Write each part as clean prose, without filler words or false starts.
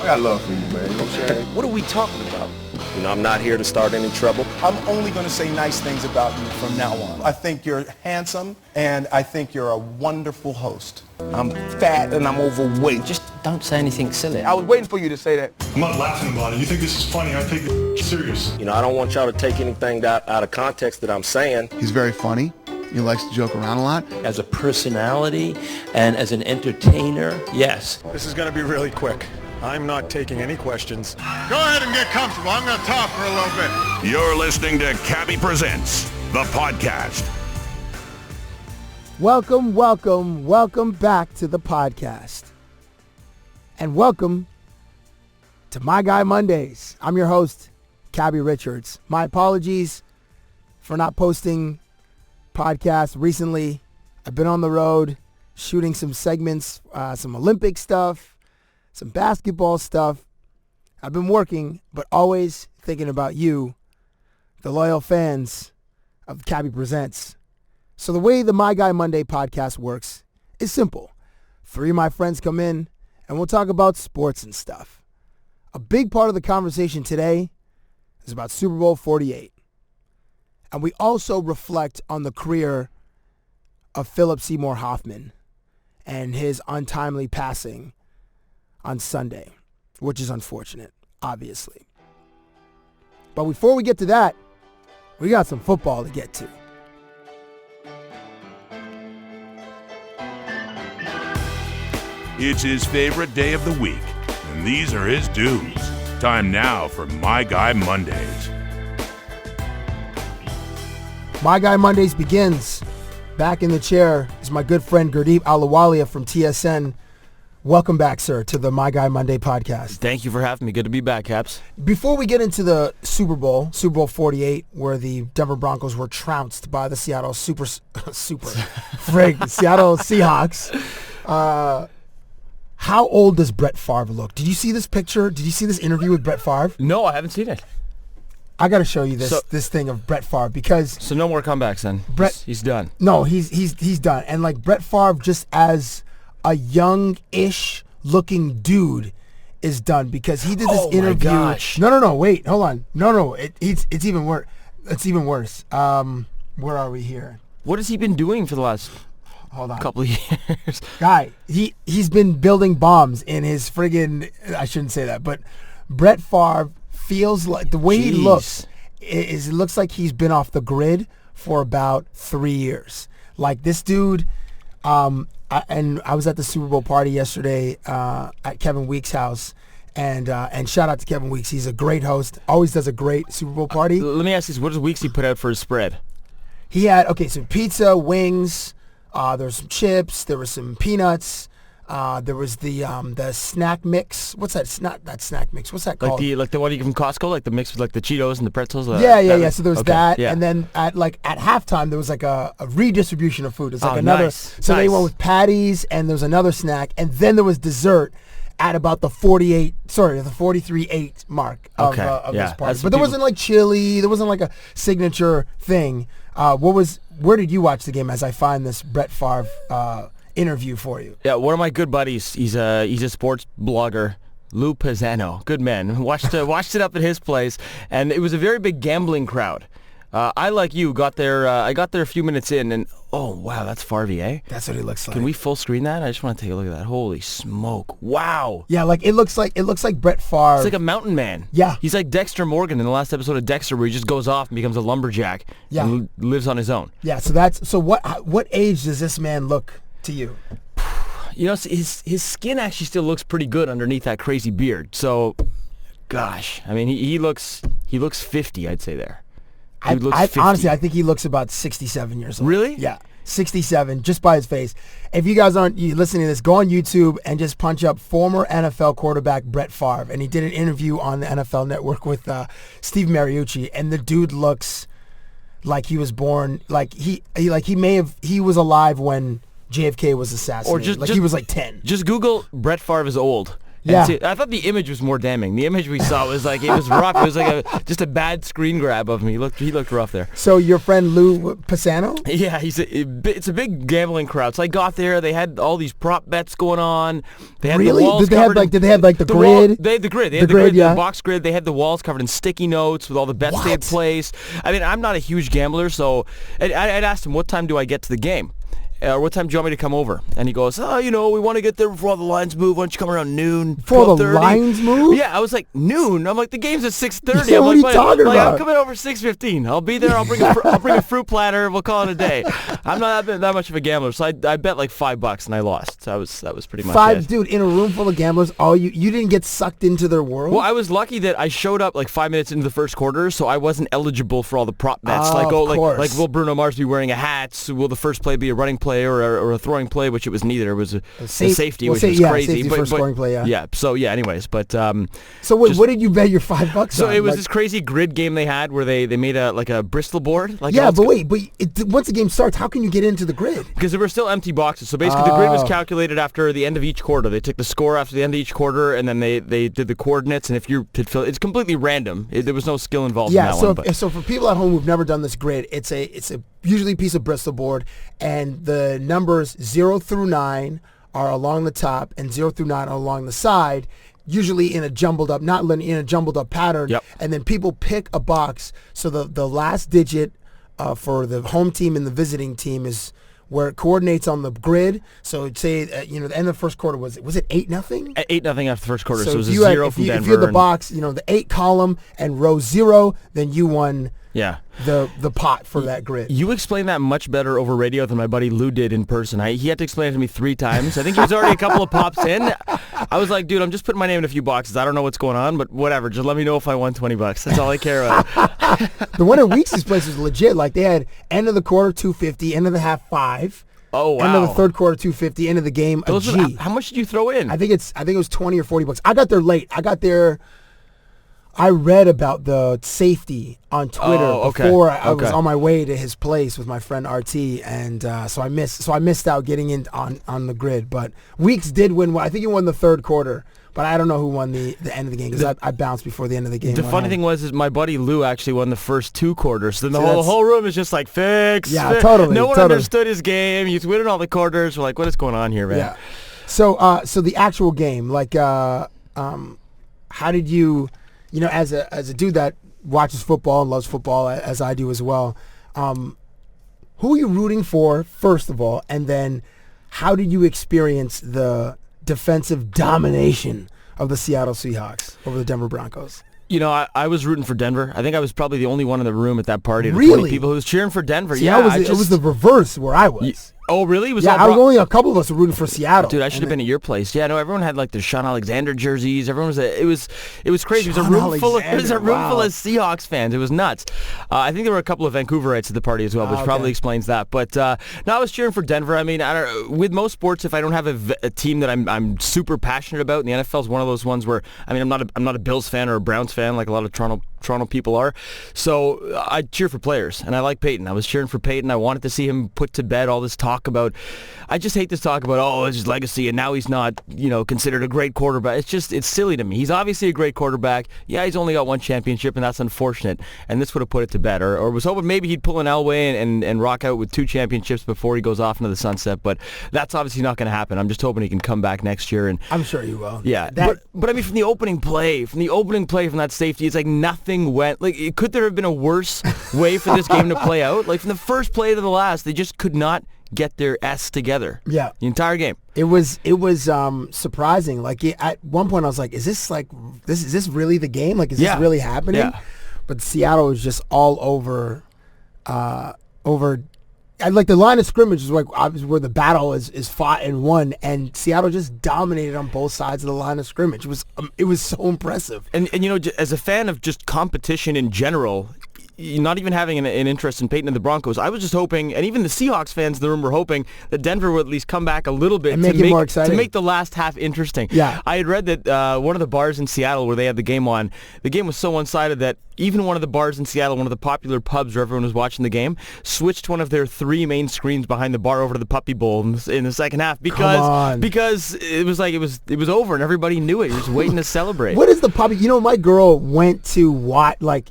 I got love for you, man. You know what I'm saying? What are we talking about? You know, I'm not here to start any trouble. I'm only going to say nice things about you from now on. I think you're handsome, and I think you're a wonderful host. I'm fat and I'm overweight. Just don't say anything silly. I was waiting for you to say that. I'm not laughing about it. You think this is funny? I take it serious. You know, I don't want y'all to take anything out of context that I'm saying. He's very funny. He likes to joke around a lot. As a personality and as an entertainer, yes. This is going to be really quick. I'm not taking any questions. Go ahead and get comfortable. I'm going to talk for a little bit. You're listening to Cabbie Presents, the podcast. Welcome, welcome, welcome back to the podcast. And welcome to My Guy Mondays. I'm your host, Cabbie Richards. My apologies for not posting podcasts recently. I've been on the road shooting some segments, some Olympic stuff, some basketball stuff. I've been working, but always thinking about you, the loyal fans of Cabbie Presents. So the way the My Guy Monday podcast works is simple. 3 of my friends come in, and we'll talk about sports and stuff. A big part of the conversation today is about Super Bowl 48. And we also reflect on the career of Seymour Hoffman and his untimely passing on Sunday, which is unfortunate, obviously. But before we get to that, we got some football to get to. It's his favorite day of the week, and these are his dues. Time now for My Guy Mondays. My Guy Mondays begins. Back in the chair is my good friend Gurdeep Ahluwalia from TSN. Welcome back, sir, to the My Guy Monday podcast. Thank you for having me. Good to be back, Caps. Before we get into the Super Bowl 48, where the Denver Broncos were trounced by the Seattle Seattle Seahawks, how old does Brett Favre look? Did you see this picture? Did you see this interview with Brett Favre? No, I haven't seen it. I got to show you this thing of Brett Favre because... So no more comebacks then? He's done. No, he's done. And like Brett Favre just as a young-ish looking dude is done because he did this interview. Oh my gosh. No, wait, hold on. No, it's even worse. It's even worse. Where are we here? What has he been doing for the last couple of years? Guy, he's been building bombs in his friggin', I shouldn't say that, but Brett Favre feels like, the way he looks, it looks like he's been off the grid for about 3 years. Like this dude, and I was at the Super Bowl party yesterday at Kevin Weeks' house, and shout out to Kevin Weeks. He's a great host. Always does a great Super Bowl party. Let me ask you this: what does Weeks put out for his spread? He had some pizza, wings. There was some chips. There was some peanuts. There was the snack mix. What's that? Not that snack mix. What's that called? Like the one you get from Costco, like the mix with like the Cheetos and the pretzels. Yeah. So there was that, yeah. And then at halftime there was like a redistribution of food. It's like another. Nice. So they went with patties, and there was another snack, and then there was dessert at about the 43-8 mark of this party. But there wasn't like chili. There wasn't like a signature thing. Where did you watch the game? As I find this Brett Favre interview for you. Yeah, one of my good buddies. He's a sports blogger, Lou Pisano. Good man. Watched it up at his place, and it was a very big gambling crowd. I, like you, got there. I got there a few minutes in, and oh wow, that's Favre, eh? That's what he looks like. Can we full screen that? I just want to take a look at that. Holy smoke! Wow. Yeah, like it looks like Brett Favre. It's like a mountain man. Yeah. He's like Dexter Morgan in the last episode of Dexter, where he just goes off and becomes a lumberjack. Yeah. And lives on his own. Yeah. So what age does this man look to you? You know, his skin actually still looks pretty good underneath that crazy beard. So, gosh, I mean, he looks 50, I'd say there. Honestly, I think he looks about 67 years old. Really? Yeah, 67, just by his face. If you guys aren't listening to this, go on YouTube and just punch up former NFL quarterback Brett Favre, and he did an interview on the NFL Network with Steve Mariucci, and the dude looks like he was born, like he was alive when JFK was assassinated. Or he was like 10. Just Google Brett Favre is old. Yeah. I thought the image was more damning. The image we saw was like, it was rough. It was like just a bad screen grab of him. He looked rough there. So your friend Lou Pisano? Yeah, it's a big gambling crowd. So I got there. They had all these prop bets going on. They had Really? The walls Did they have covered the grid? They had the grid. They The had the grid, grid, yeah. the box grid. They had the walls covered in sticky notes with all the bets they had placed. I mean, I'm not a huge gambler, so I'd asked him, what time do I get to the game? What time do you want me to come over? And he goes, we want to get there before the lines move. Why don't you come around noon? Before the lines move? Yeah, I was like, noon? I'm like, the game's at 6:30. Yeah, I'm what are you like, talking about? I'm coming over 6:15. I'll be there. I'll bring a fruit platter. We'll call it a day. I'm not that much of a gambler, so I bet like $5 and I lost. That was pretty much it. Dude, in a room full of gamblers, you didn't get sucked into their world? Well, I was lucky that I showed up like 5 minutes into the first quarter, so I wasn't eligible for all the prop bets. Of course. Will Bruno Mars be wearing a hat? Will the first play be a running play or a throwing play, which it was neither. It was a safety, which was crazy. Safety for scoring play, yeah. Yeah. So yeah. Anyways, but so wait, what did you bet your $5 so on? it was this crazy grid game they had where they made a Bristol board. Once the game starts, how can you get into the grid? Because there were still empty boxes. So basically, the grid was calculated after the end of each quarter. They took the score after the end of each quarter, and then they did the coordinates. And if you could fill, it's completely random. There was no skill involved in that one. So for people at home who've never done this grid, it's a usually a piece of Bristol board, and the numbers 0 through 9 are along the top, and 0 through 9 are along the side, usually in a jumbled up, not in a jumbled up pattern. Yep. And then people pick a box. So the last digit for the home team and the visiting team is where it coordinates on the grid. So say the end of the first quarter was it 8-0? 8-0 after the first quarter. So it was if a you had- 0 if from you, Denver. If you had the box, the 8 column and row 0, then you won. Yeah. The pot for that grid. You explained that much better over radio than my buddy Lou did in person. He had to explain it to me 3 times. I think he was already a couple of pops in. I was like, dude, I'm just putting my name in a few boxes. I don't know what's going on, but whatever. Just let me know if I won $20. That's all I care about. The one at Weeks' place was legit. Like they had end of the quarter $2.50, end of the half $5. Oh wow! End of the third quarter $2.50, end of the game a G. How much did you throw in? I think it was $20 or $40. I got there late. I read about the safety on Twitter before I was on my way to his place with my friend RT, and so I missed out getting in on the grid. But Weeks did win. I think he won the third quarter, but I don't know who won the end of the game because I bounced before the end of the game. The funny thing was my buddy Lou actually won the first 2 quarters. Then the whole room is just like fix. Totally. No one understood his game. He's winning all the quarters. We're like, what is going on here, man? Yeah. So the actual game, like, how did you? As a dude that watches football and loves football as I do as well, who are you rooting for, first of all, and then how did you experience the defensive domination of the Seattle Seahawks over the Denver Broncos? I was rooting for Denver. I think I was probably the only one in the room at that party. Really? 20 people who was cheering for Denver. See, yeah, it was the reverse where I was. Oh, really? Only a couple of us were rooting for Seattle. Dude, I should have been at your place. Yeah, no, everyone had like their Sean Alexander jerseys. Everyone was it was crazy. It was a room full of Seahawks fans. It was nuts. I think there were a couple of Vancouverites at the party as well, which probably explains that. But no, I was cheering for Denver. I mean, with most sports, if I don't have a team that I'm super passionate about, and the NFL is one of those ones where I'm not a Bills fan or a Browns fan like a lot of Toronto people are. So I cheer for players, and I like Peyton. I was cheering for Peyton. I wanted to see him put to bed all this talk about. I just hate this talk about it's his legacy, and now he's not considered a great quarterback. It's silly to me. He's obviously a great quarterback. Yeah, he's only got 1 championship, and that's unfortunate. And this would have put it to bed. Or was hoping maybe he'd pull an Elway and rock out with 2 championships before he goes off into the sunset. But that's obviously not going to happen. I'm just hoping he can come back next year. And I'm sure he will. Yeah, but I mean, from the opening play from that safety, it's like nothing went. Like, could there have been a worse way for this game to play out? Like from the first play to the last, they just could not get their S together. Yeah, the entire game. It was surprising. Like at one point, I was like, "Is this really the game? Like, is this really happening?" Yeah. But Seattle was just all over. Like the line of scrimmage is like where the battle is fought and won, and Seattle just dominated on both sides of the line of scrimmage. It was so impressive. And as a fan of just competition in general, not even having an interest in Peyton and the Broncos, I was just hoping, and even the Seahawks fans in the room were hoping, that Denver would at least come back a little bit and make it more exciting, to make the last half interesting. Yeah, I had read that one of the bars in Seattle where they had the game on, the game was so one-sided that even one of the bars in Seattle, one of the popular pubs where everyone was watching the game, switched one of their 3 main screens behind the bar over to the Puppy Bowl in the second half because it was like it was over and everybody knew it. You're just waiting to celebrate. What is the Puppy? You know, my girl went to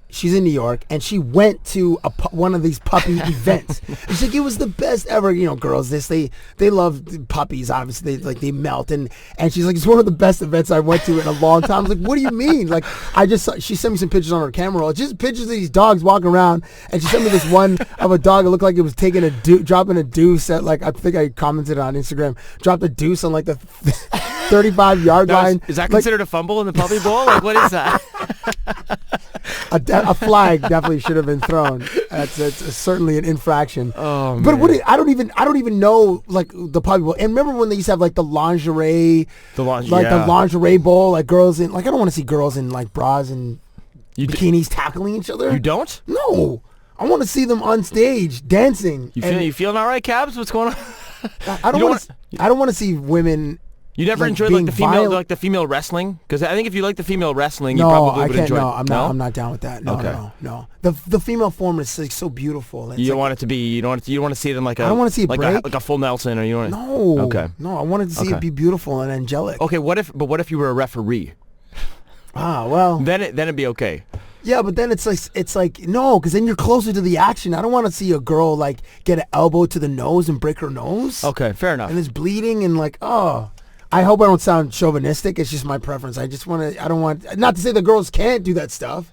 she's in New York, and she went to one of these puppy events. She's like, it was the best ever. You know, girls, they love puppies. Obviously, they melt, and she's like, it's one of the best events I went to in a long time. I was like, what do you mean? Like, she sent me some pictures on her camera roll. Just pictures of these dogs walking around, and she sent me this one of a dog that looked like it was taking dropping a deuce at, like, I think I commented on Instagram, dropped a deuce on like the 35-yard line. Is that considered a fumble in the Puppy Bowl? Like, what is that? A flag definitely should have been thrown. It's certainly an infraction. Oh, but man. I don't even know, like, the Puppy Bowl. And remember when they used to have like the lingerie, the lingerie bowl, like girls in, like, I don't want to see girls in like bras and bikinis tackling each other. You don't? No. I want to see them on stage dancing. You feeling all right, Cabs? What's going on? I don't want to see women. You never enjoyed like the female wrestling? Because I think if you like the female wrestling, you No, probably I would can't. enjoy No, it. I'm not down with that. No, Okay. no. The female form is like so beautiful. You don't want it to be. You don't want to see it in like a. I don't want to see it like break. a full Nelson, or you want. No. Okay. No, I wanted to see it be beautiful and angelic. Okay. What if you were a referee? Well. Then it'd be okay. Yeah, but then it's like no, because then you're closer to the action. I don't want to see a girl like get an elbow to the nose and break her nose. Okay, fair enough. And it's bleeding and like, oh. I hope I don't sound chauvinistic. It's just my preference. I don't want, not to say the girls can't do that stuff.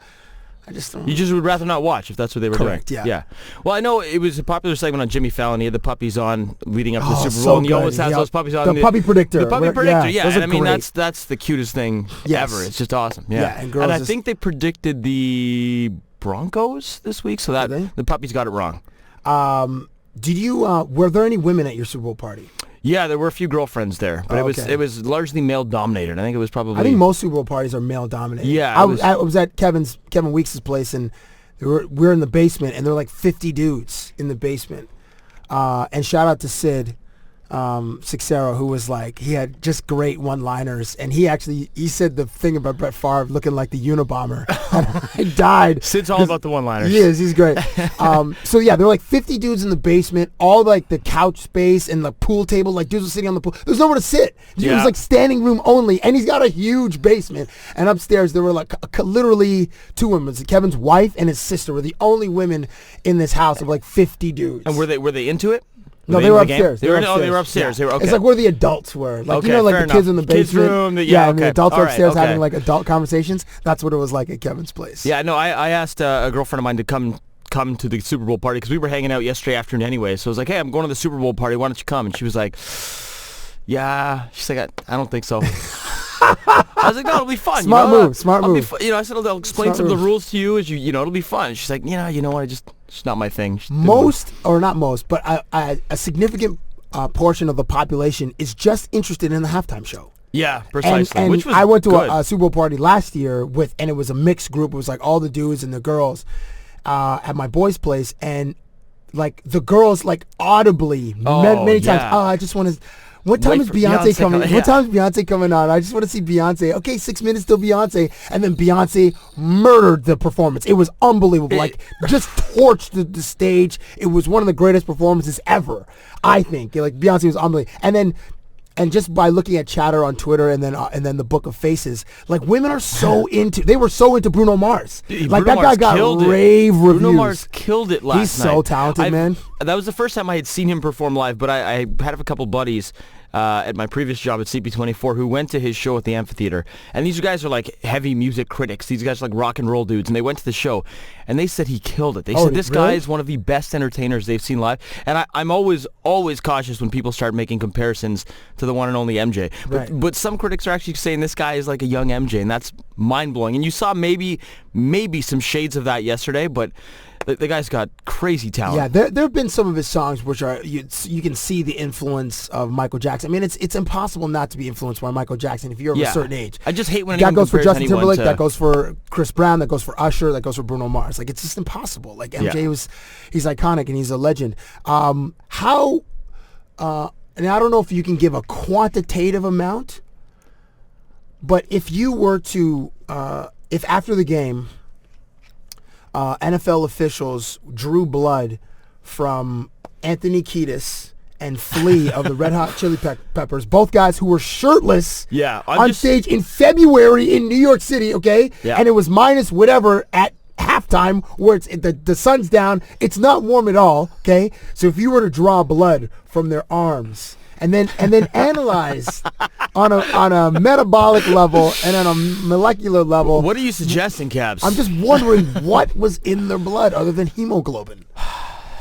I just don't. You just would rather not watch if that's what they were doing. Correct, yeah. Yeah. Well, I know it was a popular segment on Jimmy Fallon. He had the puppies on leading up to the Super Bowl. So and he always good. has those puppies on. The puppy predictor. The puppy predictor, yeah. those And are I mean, great. that's the cutest thing ever. It's just awesome. Yeah. Yeah, and girls I think they predicted the Broncos this week, so that the puppies got it wrong. Did you, were there any women at your Super Bowl party? Yeah, there were a few girlfriends there, but it was largely male dominated. I think it was probably. I think most Super Bowl parties are male dominated. Yeah, I was at Kevin Weeks' place, and we're in the basement, and there were like 50 dudes in the basement. And shout out to Sid Sixero, who was like, he had just great one-liners, and he said the thing about Brett Favre looking like the Unabomber. And I died. Sid's all about the one-liners. He is. He's great. So yeah, there were like 50 dudes in the basement, all like the couch space and the pool table, like dudes were sitting on the pool. There's nowhere to sit. It was like standing room only, and he's got a huge basement. And upstairs there were like literally 2 women. Kevin's wife and his sister were the only women in this house of like 50 dudes. And were they into it? No, they were upstairs. They were upstairs. Yeah. They were okay. It's like where the adults were. Like, okay, you know, like the enough. kids in the basement. Kids room. And the adults are upstairs having like adult conversations. That's what it was like at Kevin's place. Yeah, no, I asked a girlfriend of mine to come to the Super Bowl party because we were hanging out yesterday afternoon anyway. So I was like, hey, I'm going to the Super Bowl party. Why don't you come? And she was like, yeah. She's like, I don't think so. I was like, no, it'll be fun. Smart move. I said, I'll explain some of the rules to you as it'll be fun. She's like, you know what? It's not my thing. But a significant portion of the population is just interested in the halftime show. Yeah, precisely. And which was I went to good. a Super Bowl party last year and it was a mixed group. It was like all the dudes and the girls at my boy's place, and like the girls like audibly many times. Oh, I just want to. What time is Beyonce coming? Yeah. What time is Beyonce coming on? I just want to see Beyonce. Okay, 6 minutes till Beyonce, and then Beyonce murdered the performance. It was unbelievable. Like just torched the stage. It was one of the greatest performances ever. I think like Beyonce was unbelievable. And just by looking at chatter on Twitter and then the Book of Faces, like women are they were so into Bruno Mars. Like that guy got rave reviews. Bruno Mars killed it last night. He's so talented, man. That was the first time I had seen him perform live, but I had a couple buddies at my previous job at CP24 who went to his show at the amphitheater. And these guys are like heavy music critics. These guys are like rock and roll dudes. And they went to the show and they said he killed it. They said this guy is one of the best entertainers they've seen live. And I'm always cautious when people start making comparisons to the one and only MJ. But some critics are actually saying this guy is like a young MJ, and that's mind-blowing. And you saw maybe some shades of that yesterday, but the guy's got crazy talent. Yeah, there have been some of his songs which are you can see the influence of Michael Jackson. I mean, it's impossible not to be influenced by Michael Jackson if you're of a certain age. I just hate when that goes for Justin Timberlake. That goes for Chris Brown. That goes for Usher. That goes for Bruno Mars. Like it's just impossible. Like MJ he's iconic and he's a legend. And I don't know if you can give a quantitative amount, but if you were to if after the game NFL officials drew blood from Anthony Kiedis and Flea of the Red Hot Chili Peppers, both guys who were shirtless on stage in February in New York City, okay? Yeah. And it was minus whatever at halftime where it's the sun's down. It's not warm at all, okay? So if you were to draw blood from their arms and then analyze on a metabolic level and on a molecular level. What are you suggesting, Cabs? I'm just wondering what was in their blood other than hemoglobin.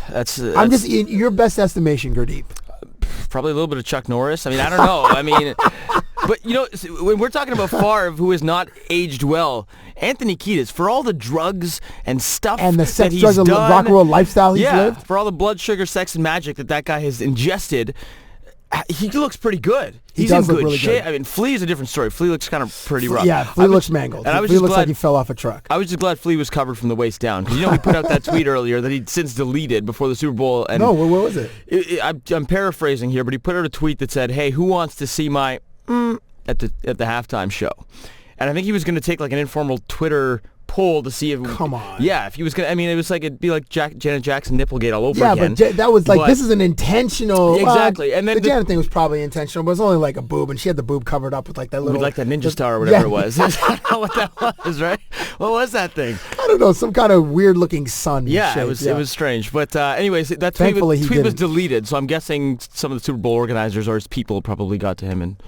I'm just in your best estimation, Gurdeep. Probably a little bit of Chuck Norris. I mean, I don't know. I mean, but you know, when we're talking about Favre, who has not aged well, Anthony Kiedis, for all the drugs and stuff and the that sex, he's drugs, and done, rock and roll lifestyle he's lived, for all the blood, sugar, sex, and magic that guy has ingested, he looks pretty good. He's in good really shape. good. I mean, Flea is a different story. Flea looks kind of pretty rough. Yeah, Flea looks mangled. And Flea looks like he fell off a truck. I was just glad Flea was covered from the waist down. Because, you know, he put out that tweet earlier that he'd since deleted before the Super Bowl. And no, what was it? I'm paraphrasing here, but he put out a tweet that said, "Hey, who wants to see my at the halftime show?" And I think he was going to take like an informal Twitter poll to see if come on, if he was gonna. I mean, it was like it'd be like Janet Jackson Nipplegate all over again. Yeah, but that was like this is an intentional. Exactly, and then the Janet thing was probably intentional, but it was only like a boob, and she had the boob covered up with like that little, like that ninja star or whatever it was. Is that not what that was? Right? What was that thing? I don't know, some kind of weird looking sun. Yeah, shape. It was strange. But anyways, that tweet was deleted. So I'm guessing some of the Super Bowl organizers or his people probably got to him and.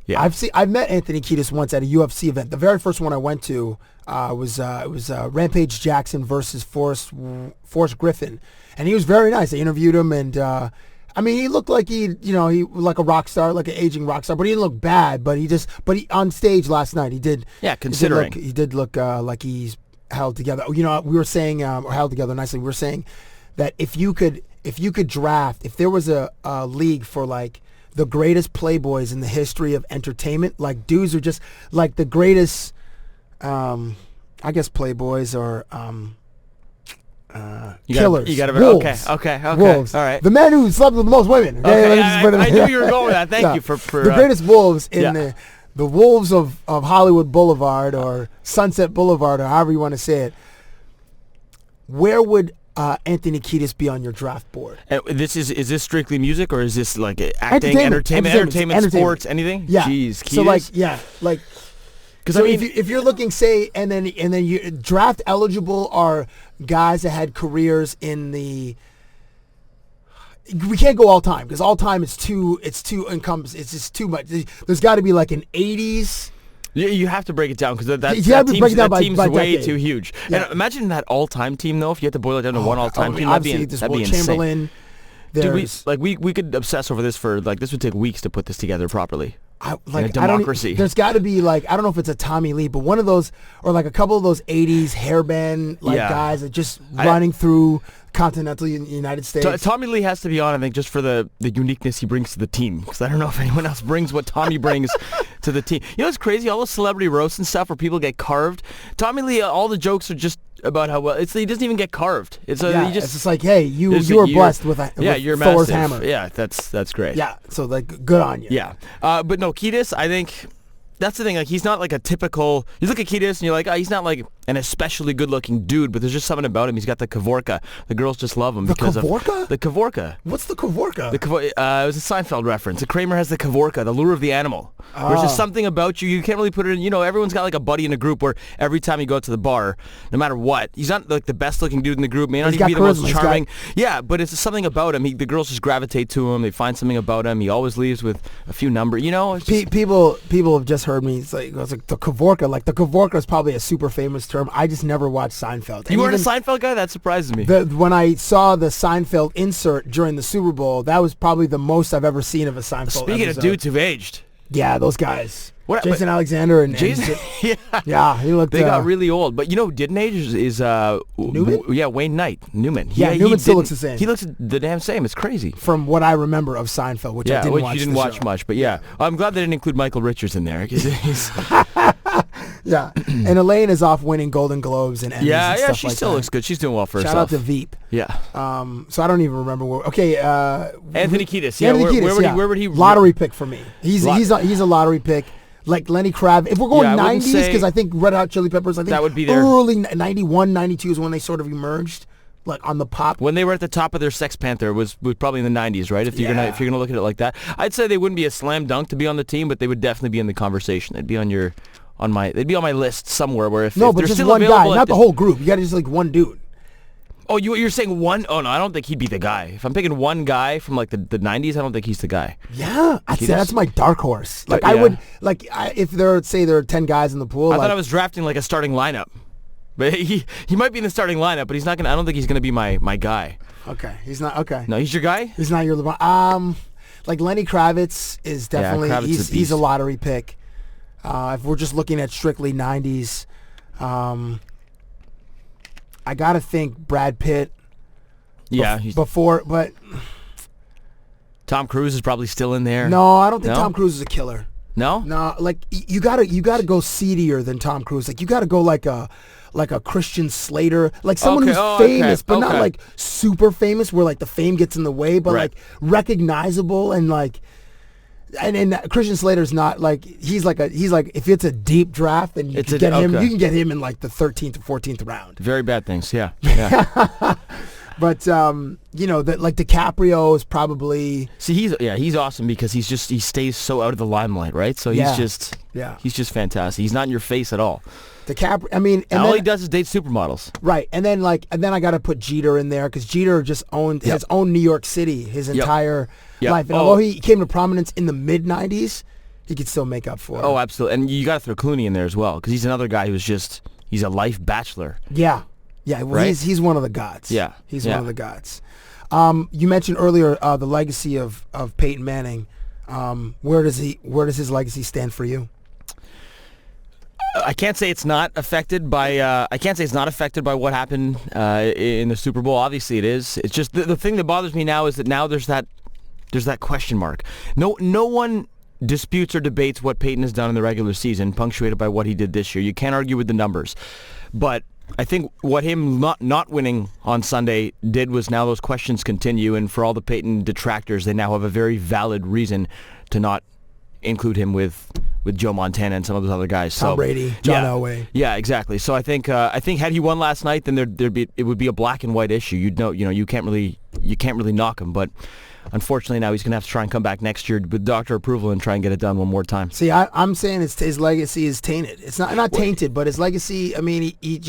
Yeah, I've met Anthony Kiedis once at a UFC event. The very first one I went to was Rampage Jackson versus Forrest Griffin, and he was very nice. I interviewed him, and I mean, he looked like he like a rock star, like an aging rock star, but he didn't look bad. But he on stage last night he did. Yeah, considering he did look like he's held together. You know, we were saying or held together nicely. We were saying that if you could draft, if there was a league for like the greatest playboys in the history of entertainment, like dudes are just like the greatest, I guess playboys or killers. You gotta wolves. Okay. Wolves. All right. The men who slept with the most women. Okay, I knew you were going with that. Thank you for the greatest wolves in the wolves of Hollywood Boulevard or Sunset Boulevard or however you want to say it. Where would Anthony Kiedis be on your draft board? And is this strictly music or is this like acting, entertainment, sports, anything? Yeah. Jeez, Kiedis? Because I mean, if you're looking, say, and then you draft eligible are guys that had careers in the. We can't go all time because all time it's too encompassing. It's just too much. There's got to be like an 80s. You have to break it down because that team's way too huge. Yeah. And imagine that all-time team, though, if you had to boil it down to one all-time team, that'd be insane. Chamberlain. We could obsess over this for, like, this would take weeks to put this together properly. In a democracy. There's got to be, like, I don't know if it's a Tommy Lee, but one of those, or like a couple of those 80s hairband guys that just running through continental United States. Tommy Lee has to be on, I think, just for the uniqueness he brings to the team. Because I don't know if anyone else brings what Tommy brings to the team. You know what's crazy? All those celebrity roasts and stuff where people get carved. Tommy Lee, all the jokes are just about how well he doesn't even get carved. It's just like, hey, you are blessed with you're Thor's massive. hammer. Yeah, that's great. Yeah, so like good on you. Yeah, but no, Kiedis, I think that's the thing. Like, he's not like a typical. You look at Kiedis and you're like, he's not like an especially good-looking dude, but there's just something about him. He's got the Kavorka. The girls just love him because of the Kavorka. What's the Kavorka? It was a Seinfeld reference. The Kramer has the Kavorka, the lure of the animal. There's just something about you. You can't really put it in. You know, everyone's got like a buddy in a group where every time you go to the bar, no matter what, he's not like the best-looking dude in the group. May not even be the most charming. Yeah, but it's just something about him. The girls just gravitate to him. They find something about him. He always leaves with a few numbers. You know, people have just heard me. It's like the Kavorka. Like the Kavorka is probably a super famous term. I just never watched Seinfeld. You weren't a Seinfeld guy? That surprises me. When I saw the Seinfeld insert during the Super Bowl, that was probably the most I've ever seen of a Seinfeld Speaking episode. of dudes who've aged. Yeah, those guys. Jason Alexander and Jason. Yeah, he looked. They got really old, but you know who didn't age is Newman. Wayne Knight. Newman. Newman still looks the same. He looks the damn same. It's crazy. From what I remember of Seinfeld, which I didn't watch. You didn't watch much, but I'm glad they didn't include Michael Richards in there because he's. Yeah, and Elaine is off winning Golden Globes and Emmys and stuff she like still that. looks good. She's doing well for herself. Shout out to Veep. Yeah. So I don't even remember where. Okay. Anthony Kiedis. Yeah. Where would he? Lottery pick for me. He's a lottery pick. Like Lenny Kravitz. If we're going Yeah, I wouldn't 90s, say- because I think Red Hot Chili Peppers, I think That would be their- early 91, 92 is when they sort of emerged, like on the pop. When they were at the top of their Sex Panther was probably in the 90s, right? If you're gonna look at it like that, I'd say they wouldn't be a slam dunk to be on the team, but they would definitely be in the conversation. They'd be on my list somewhere. Where if No, if but they're just still one guy, available not the whole group. You got to just like one dude. Oh, you're saying one? Oh no, I don't think he'd be the guy. If I'm picking one guy from like the 90s, I don't think he's the guy. Yeah, I'd say that's my dark horse. Like Yeah. I would if there are 10 guys in the pool. I like, thought I was drafting like a starting lineup, but he might be in the starting lineup, but he's not gonna. I don't think he's gonna be my guy. Okay, he's not okay. No, he's your guy. He's not your LeBron. Like Lenny Kravitz is definitely Kravitz is a he's beast. a lottery pick. If we're just looking at strictly 90s, I gotta think Brad Pitt. Yeah, But Tom Cruise is probably still in there. no, I don't think No? Tom Cruise is a killer. No? No, like you gotta go seedier than Tom Cruise. Like you gotta go like a Christian Slater, like someone Okay, who's oh, okay, famous, but not okay. like super famous, where like the fame gets in the way, but Right. like recognizable and like. And Christian Slater's not like he's like if it's a deep draft, then you can get him. okay. You can get him in like the 13th or 14th round. Very bad things. Yeah. Yeah. But that like DiCaprio is probably See, he's awesome because he stays so out of the limelight, right? So Yeah. he's just fantastic. He's not in your face at all. DiCaprio. I mean, And all he does is date supermodels. right, and then I got to put Jeter in there because Jeter just has owned New York City his entire life, and although he came to prominence in the mid '90s, he could still make up for it. Oh, absolutely. And you got to throw Clooney in there as well because he's another guy he's a life bachelor. Yeah. Well, Right? he's one of the gods. Yeah. He's Yeah. one of the gods. You mentioned earlier the legacy of Peyton Manning. Where does his legacy stand for you? I can't say it's not affected by. What happened in the Super Bowl. Obviously, it is. It's just the thing that bothers me now is that now there's that question mark. No one disputes or debates what Peyton has done in the regular season, punctuated by what he did this year. You can't argue with the numbers, but I think what him not winning on Sunday did was now those questions continue, and for all the Peyton detractors, they now have a very valid reason to not include him with Joe Montana and some of those other guys. Tom Brady, John Elway. Yeah, exactly. So I think had he won last night, then it would be a black and white issue. You can't really knock him, but unfortunately now he's going to have to try and come back next year with doctor approval and try and get it done one more time. See, I'm saying his legacy is tainted. It's not tainted, but his legacy. I mean, he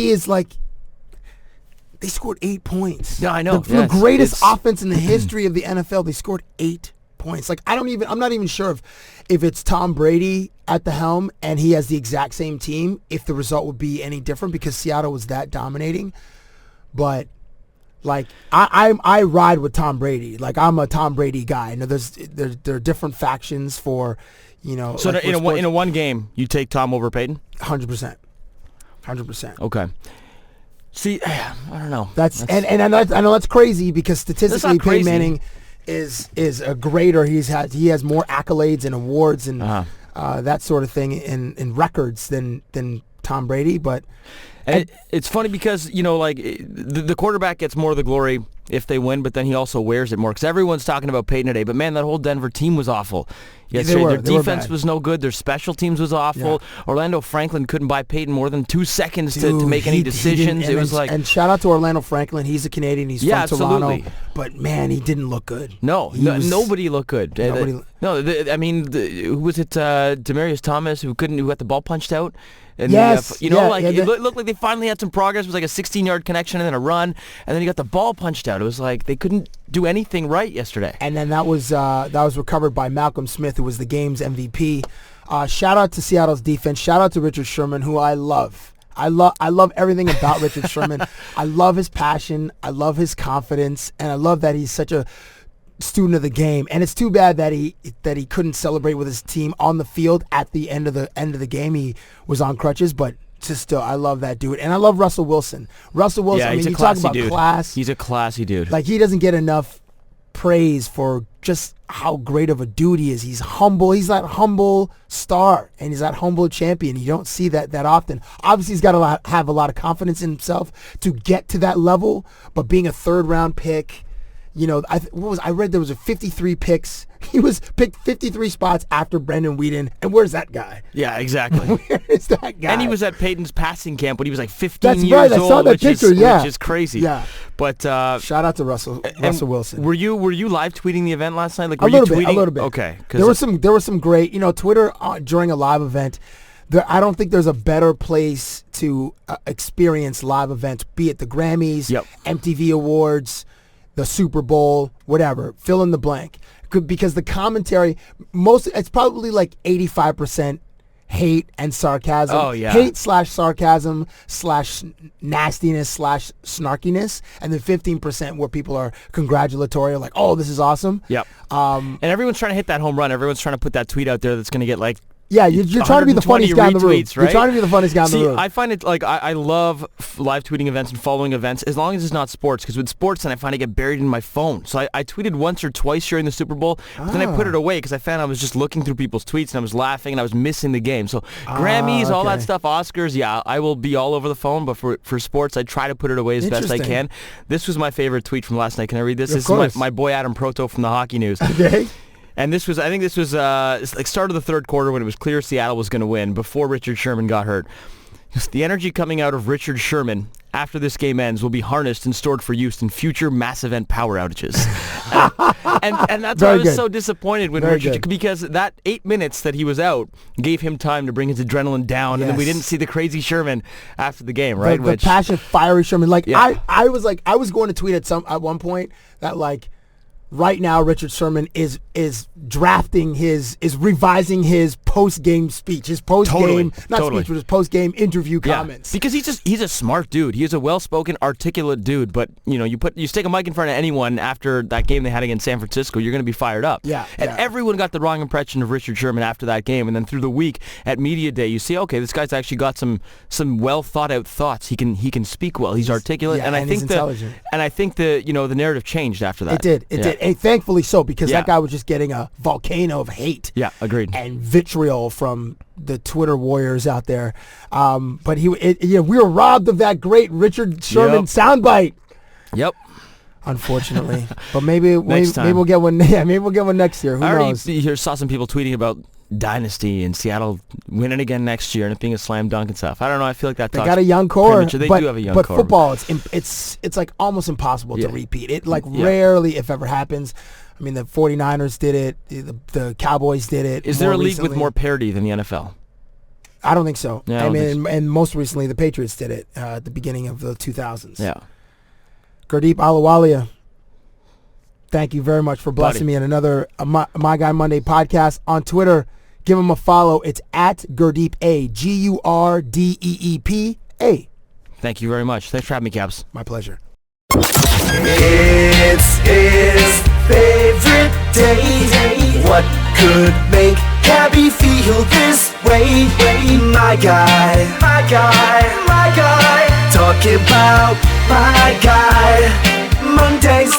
is like. They scored 8 points. Yeah, I know. The greatest offense in the history of the NFL. They scored 8 points. Like I'm not even sure if it's Tom Brady at the helm and he has the exact same team, if the result would be any different because Seattle was that dominating. But like I ride with Tom Brady. Like I'm a Tom Brady guy. I know there are different factions for, So like in a one game, you take Tom over Peyton? 100%. 100%. Okay. See, I don't know. And I know that's crazy because statistically That's not crazy. Peyton Manning is a greater. He has more accolades and awards and that sort of thing in records than Tom Brady. But it's funny because the quarterback gets more of the glory if they win, but then he also wears it more because everyone's talking about Peyton today. But man, that whole Denver team was awful. Their defense was no good. Their special teams was awful. Yeah. Orlando Franklin couldn't buy Peyton more than 2 seconds to make any decisions. It was and shout out to Orlando Franklin. He's a Canadian. He's from absolutely. Toronto. But man, he didn't look good. Nobody looked good. Who was it? Demaryius Thomas who got the ball punched out. And it looked like they finally had some progress. It was like a 16-yard connection and then a run, and then he got the ball punched out. It was like they couldn't do anything right yesterday. And then that was recovered by Malcolm Smith, who was the game's MVP. Shout out to Seattle's defense. Shout out to Richard Sherman, who I love. I love everything about Richard Sherman. I love his passion. I love his confidence, and I love that he's such a student of the game. And it's too bad that he couldn't celebrate with his team on the field at the end of the game. He was on crutches, but still, I love that dude. And I love Russell Wilson. Yeah, I mean, he's you a talk classy about dude. class. He's a classy dude. Like, he doesn't get enough praise for just how great of a dude he is. He's humble. He's that humble star, and he's that humble champion. You don't see that often. Obviously, he's got to have a lot of confidence in himself to get to that level, but being a third-round pick, I read there was a 53 picks. He was picked 53 spots after Brendan Whedon. And where's that guy? Yeah, exactly. Where is that guy? And he was at Peyton's passing camp when he was like 15 years right. old. I saw that picture. Which is crazy. Yeah. But shout out to Russell Wilson. Were you live tweeting the event last night? Like, a little bit. Okay. There was some great, Twitter during a live event. I don't think there's a better place to experience live events, be it the Grammys, MTV Awards, the Super Bowl, whatever, fill in the blank. Because the commentary, it's probably like 85% hate and sarcasm. Oh, yeah. Hate / sarcasm / nastiness / snarkiness. And then 15% where people are congratulatory, like, oh, this is awesome. Yep. And everyone's trying to hit that home run. Everyone's trying to put that tweet out there that's going to get like, yeah, you're trying to be the funniest guy in the room. Right? You're trying to be the funniest guy in the room. I find it like I love live tweeting events and following events as long as it's not sports. Because with sports, then I find I get buried in my phone. So I tweeted once or twice during the Super Bowl, but then I put it away because I found I was just looking through people's tweets and I was laughing and I was missing the game. So Grammys, all that stuff, Oscars, yeah, I will be all over the phone. But for sports, I try to put it away as best I can. This was my favorite tweet from last night. Can I read this? Of This course. is my boy Adam Proto from the Hockey News. Okay. And I think this was like start of the third quarter when it was clear Seattle was going to win before Richard Sherman got hurt. The energy coming out of Richard Sherman after this game ends will be harnessed and stored for use in future mass event power outages. and that's why I was so disappointed when because that 8 minutes that he was out gave him time to bring his adrenaline down, and then we didn't see the crazy Sherman after the game, right? The passionate, fiery Sherman. Like I was going to tweet at one point that like, right now, Richard Sherman is revising his post-game speech, his post-game, speech, but his post-game interview comments. Because he's a smart dude. He is a well-spoken, articulate dude. But you stick a mic in front of anyone after that game they had against San Francisco, you're going to be fired up. And everyone got the wrong impression of Richard Sherman after that game. And then through the week at media day, you see, okay, this guy's actually got some well thought out thoughts. He can speak well. He's articulate, and I think he's intelligent. And I think the narrative changed after that. It did. And thankfully so, because that guy was just getting a volcano of hate. Yeah, agreed. And vitriol from the Twitter warriors out there. But we were robbed of that great Richard Sherman soundbite. Yep. Unfortunately, but maybe we'll get one. Yeah, maybe we'll get one next year. Who knows? I saw some people tweeting about Dynasty and Seattle winning again next year and it being a slam dunk and stuff. I don't know. I feel like they got a young core. They do have a young core. But football, it's like almost impossible to repeat. It rarely, if ever, happens. I mean, the 49ers did it. The Cowboys did it. Is there a league with more parity than the NFL? I don't think so. Yeah, and most recently, the Patriots did it at the beginning of the 2000s. Yeah. Gurdeep Ahluwalia, thank you very much for blessing me in another My Guy Monday podcast. On Twitter, give him a follow. It's at Gurdeep A, Gurdeepa. Thank you very much. Thanks for having me, Cabs. My pleasure. It's his favorite day. What could make Cabbie feel this way? My guy, my guy, my guy. Talking about My Guy Mondays.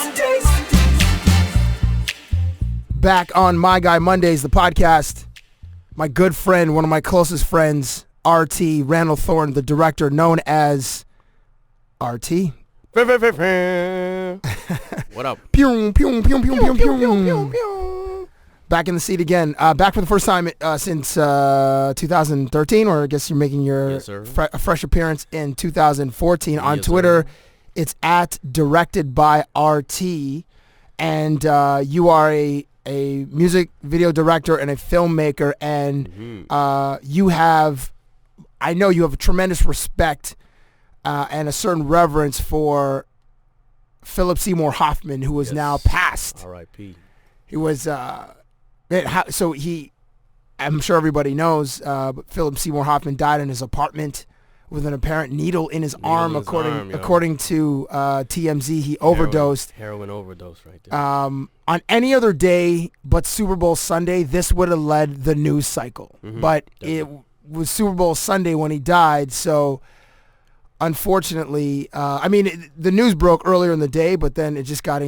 Back on My Guy Mondays, the podcast. My good friend, one of my closest friends, RT, Randall Thorne, the director, known as RT. What up? Pew, pew, pew, pew, pew, pew, pew. Back in the seat again. Back for the first time since 2013, or I guess you're making your fresh appearance in 2014. On Twitter, it's at directed by RT, and you are a music video director and a filmmaker, and I know you have a tremendous respect and a certain reverence for Philip Seymour Hoffman, who is now passed. R.I.P. He was, I'm sure everybody knows, but Philip Seymour Hoffman died in his apartment with an apparent needle in his arm, according to TMZ. He overdosed. Heroin overdose right there. On any other day but Super Bowl Sunday, this would have led the news cycle. But it was Super Bowl Sunday when he died, so unfortunately, the news broke earlier in the day, but then it just got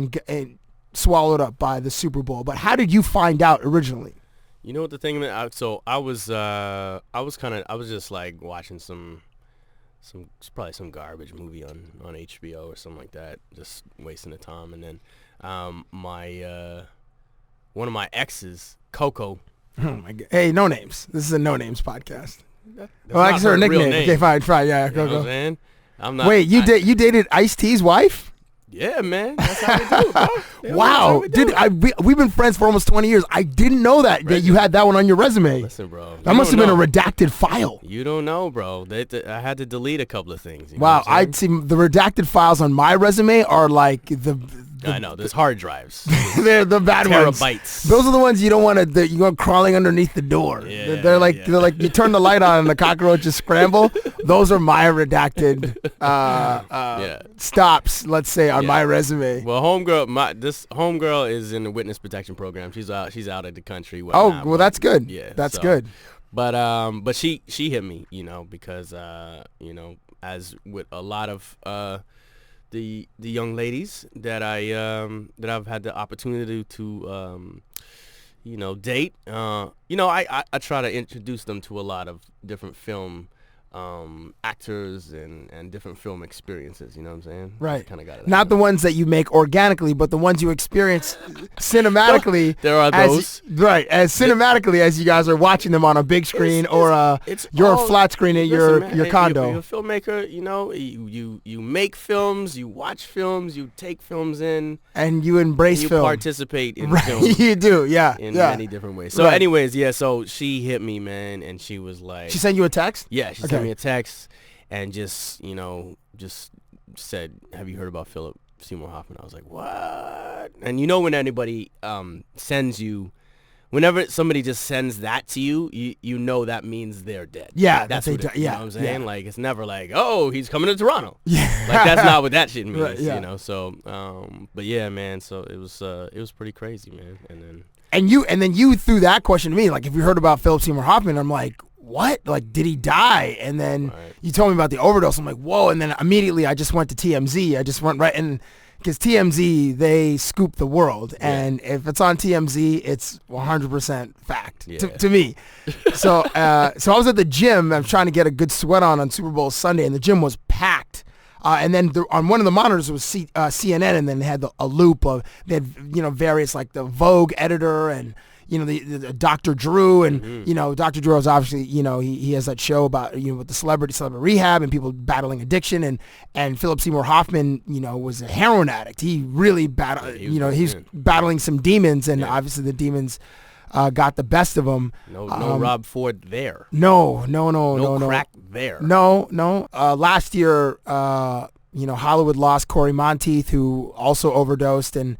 swallowed up by the Super Bowl. But how did you find out originally? You know what the thing is? So I was just like watching probably some garbage movie on HBO or something like that, just wasting the time. And then my one of my exes, Coco. Oh my God. Hey, no names. This is a no names podcast. That's Well, I not guess her real nickname. name. Okay, fine. Yeah, You know what I'm Coco. saying? I'm not. Wait, you dated Ice-T's wife? Yeah, man. That's how we do it, bro. Yeah, Wow, that's how we do it. we've been friends for almost 20 years. I didn't know that you had that one on your resume. Listen, bro. That must have been a redacted file. You don't know, bro. I had to delete a couple of things. You know Wow, what I'm I'd see the redacted files on my resume are like the I know. There's hard drives. they're the bad ones. Terabytes. Those are the ones you don't want to. You go crawling underneath the door. Yeah, they're like you turn the light on and the cockroaches scramble. Those are my redacted stops. Let's say on my resume. Well, this homegirl is in the witness protection program. She's out of the country. That's good. Yeah, that's good. But she hit me, because as with a lot of the young ladies that I've had the opportunity to date. I try to introduce them to a lot of different film actors and different film experiences. You know what I'm saying? Right. Kind of got it. Not the ones that you make organically, but the ones you experience cinematically. There are those. As cinematically as you guys are watching them on a big screen or your flat screen at your condo. You're a filmmaker. You make films, you watch films, you take films in, and you embrace you film. Participate in film. You do, yeah. In many different ways. So, anyways, so she hit me, man, and she was like, she sent you a text? Yeah, she sent me a text and just said, "Have you heard about Philip Seymour Hoffman?" I was like, "What?" And when anybody sends you, whenever somebody just sends that to you, you know that means they're dead. Yeah, that's what you know what I'm saying? Yeah. Like, it's never like, "Oh, he's coming to Toronto." Yeah, like that's not what that shit means. Right, yeah. So, but yeah, man. So it was pretty crazy, man. And then you threw that question to me, like, if you heard about Philip Seymour Hoffman, I'm like, what? Like, did he die? And then you told me about the overdose. I'm like, whoa. And then immediately I just went to TMZ. I just went right in because TMZ, they scoop the world. And if it's on TMZ, it's 100% fact to me. So I was at the gym. I'm trying to get a good sweat on Super Bowl Sunday, and the gym was packed. And then on one of the monitors was CNN, and then they had a loop of, they had, various, like the Vogue editor and, the Dr. Drew, and, Dr. Drew is obviously, he has that show about, with the celebrity rehab and people battling addiction, and Philip Seymour Hoffman, was a heroin addict. He really battled, he's battling some demons, and obviously the demons got the best of him. No Rob Ford there. No crack there. No. Last year, Hollywood lost Corey Monteith, who also overdosed, and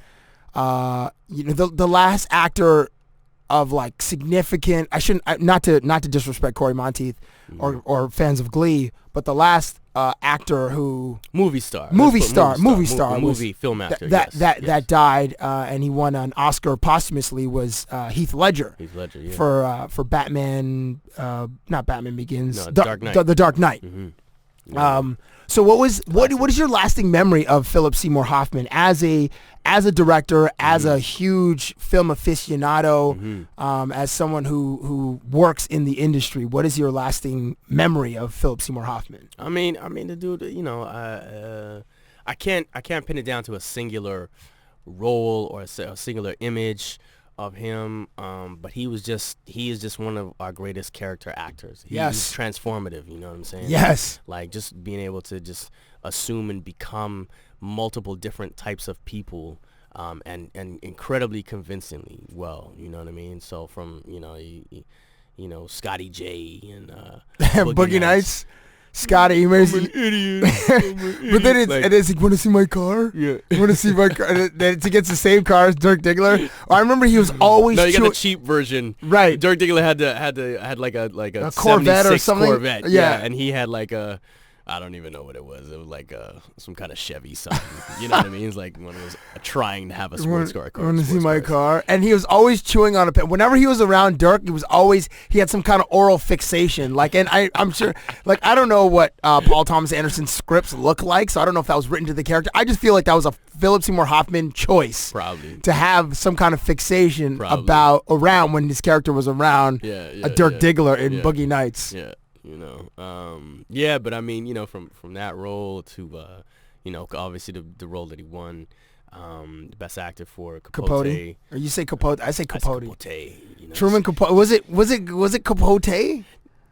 the last actor of like significant. I shouldn't not to disrespect Corey Monteith or fans of Glee, but the last actor who movie star movie film actor that died, and he won an Oscar posthumously, was Heath Ledger. For Batman, not Batman Begins, Dark Knight. The Dark Knight. Mm-hmm. So what is your lasting memory of Philip Seymour Hoffman as a director, as a huge film aficionado, as someone who works in the industry? What is your lasting memory of Philip Seymour Hoffman? I mean, the dude, I can't pin it down to a singular role or a singular image of him, but he is just one of our greatest character actors. He's transformative, you know what I'm saying? Yes. Like just being able to just assume and become multiple different types of people, and incredibly convincingly well, you know what I mean? So from, Scotty J and Boogie Nights. Scotty, you I'm an idiot. But then it's like, want to see my car? Yeah. Want to see my car? And then he gets the same car as Dirk Diggler. I remember he was always. No, you got the cheap version. Right. Dirk Diggler had like a Corvette or something. Corvette. Yeah, and he had like a, I don't even know what it was. It was like some kind of Chevy something. You know what I mean? It's like one of those trying to have a sports car. Want to see my car? And he was always chewing on a pen. Whenever he was around Dirk, he had some kind of oral fixation. Like, and I'm sure, like, I don't know what Paul Thomas Anderson's scripts look like, so I don't know if that was written to the character. I just feel like that was a Philip Seymour Hoffman choice. Probably. To have some kind of fixation around when his character was around a Dirk Diggler in Boogie Nights. Yeah. But I mean, from that role to, obviously the role that he won Best actor for Capote. Or you say Capote? I say Capote. Capote, you know. Truman Capote. Was it Capote?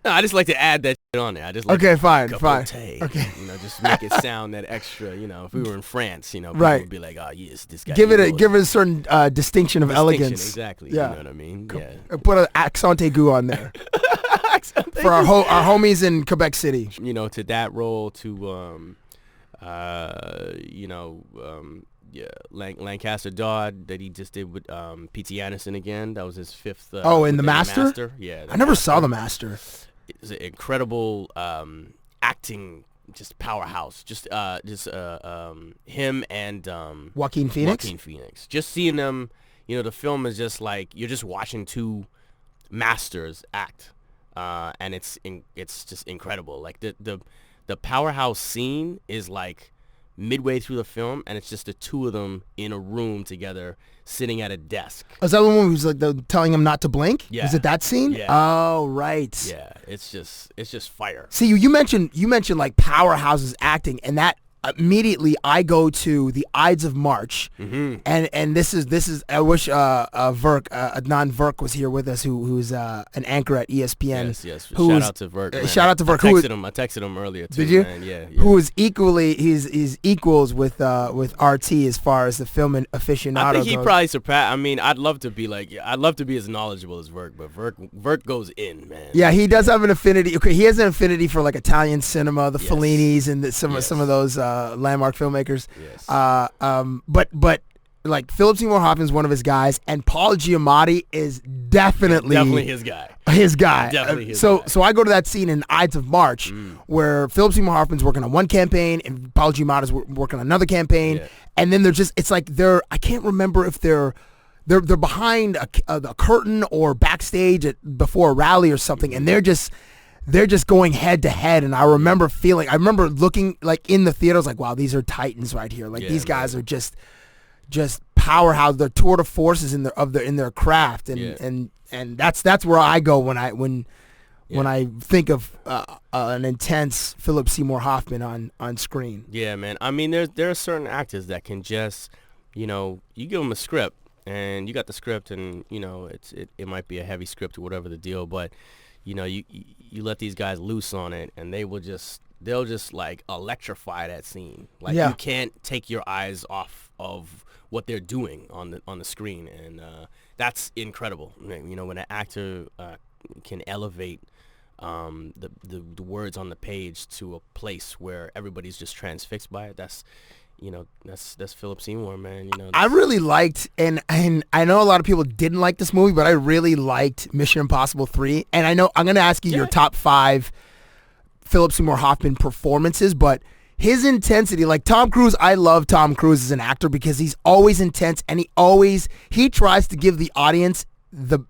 No, I just like to add that shit on there. I just like Okay, fine. Capote. Okay. You know, just make it sound that extra. You know, if we were in France, you know, people Right. would be like, oh yes, this guy. Give it a certain distinction of elegance. Exactly. Yeah. You know what I mean? Yeah. Put an accent aigu on there for our homies in Quebec City. You know, to that role, to Lancaster Dodd that he just did with P.T. Anderson again. That was his fifth. In The Master? Yeah. I never saw The Master. It's an incredible acting, just powerhouse. Just him and Joaquin Phoenix. Just seeing them, you know, the film is just like you're just watching two masters act, and it's just incredible. Like the powerhouse scene is like midway through the film, and it's just the two of them in a room together sitting at a desk. Was that the one who was like telling him not to blink? Yeah. Was it that scene? Yeah. Oh, right. Yeah, it's just fire. See, you mentioned like powerhouses acting, and that immediately I go to the Ides of March, and this is I wish Adnan Verk was here with us, who's an anchor at ESPN. Yes. Shout out to Verk. Shout out to Verk. I texted him earlier too. Did you? Man. Yeah. Who is equally he's equals with RT as far as the film and aficionado. I think he goes. probably surpassed. I mean, I'd love to be as knowledgeable as Verk, but Verk goes in, man. Yeah, he does have an affinity. Okay, he has an affinity for like Italian cinema, the Fellinis, and some of those landmark filmmakers. Yes. But like Philip Seymour Hoffman is one of his guys, and Paul Giamatti is definitely his guy. Definitely his guy. So I go to that scene in Ides of March where Philip Seymour Hoffman's working on one campaign and Paul Giamatti's working on another campaign, and then it's like I can't remember if they're behind a curtain or backstage before a rally or something, and they're just going head to head. And I remember looking like in the theater, I was like, wow, these are titans right here. Like these guys are just powerhouse. They're tour de forces in their craft, and that's where I go when I think of an intense Philip Seymour Hoffman on screen. Yeah, man. I mean, there are certain actors that can just, you know, you give them a script and you got the script, and you know it might be a heavy script or whatever the deal, but you know you let these guys loose on it, and they'll just like electrify that scene. Like you can't take your eyes off of what they're doing on the screen, and that's incredible. You know, when an actor can elevate the words on the page to a place where everybody's just transfixed by it. That's Philip Seymour, man. You know, I really liked, and I know a lot of people didn't like this movie, but I really liked Mission Impossible 3. And I know I'm going to ask you your top 5 Philip Seymour Hoffman performances, but his intensity, like Tom Cruise, I love Tom Cruise as an actor because he's always intense, and he tries to give the audience the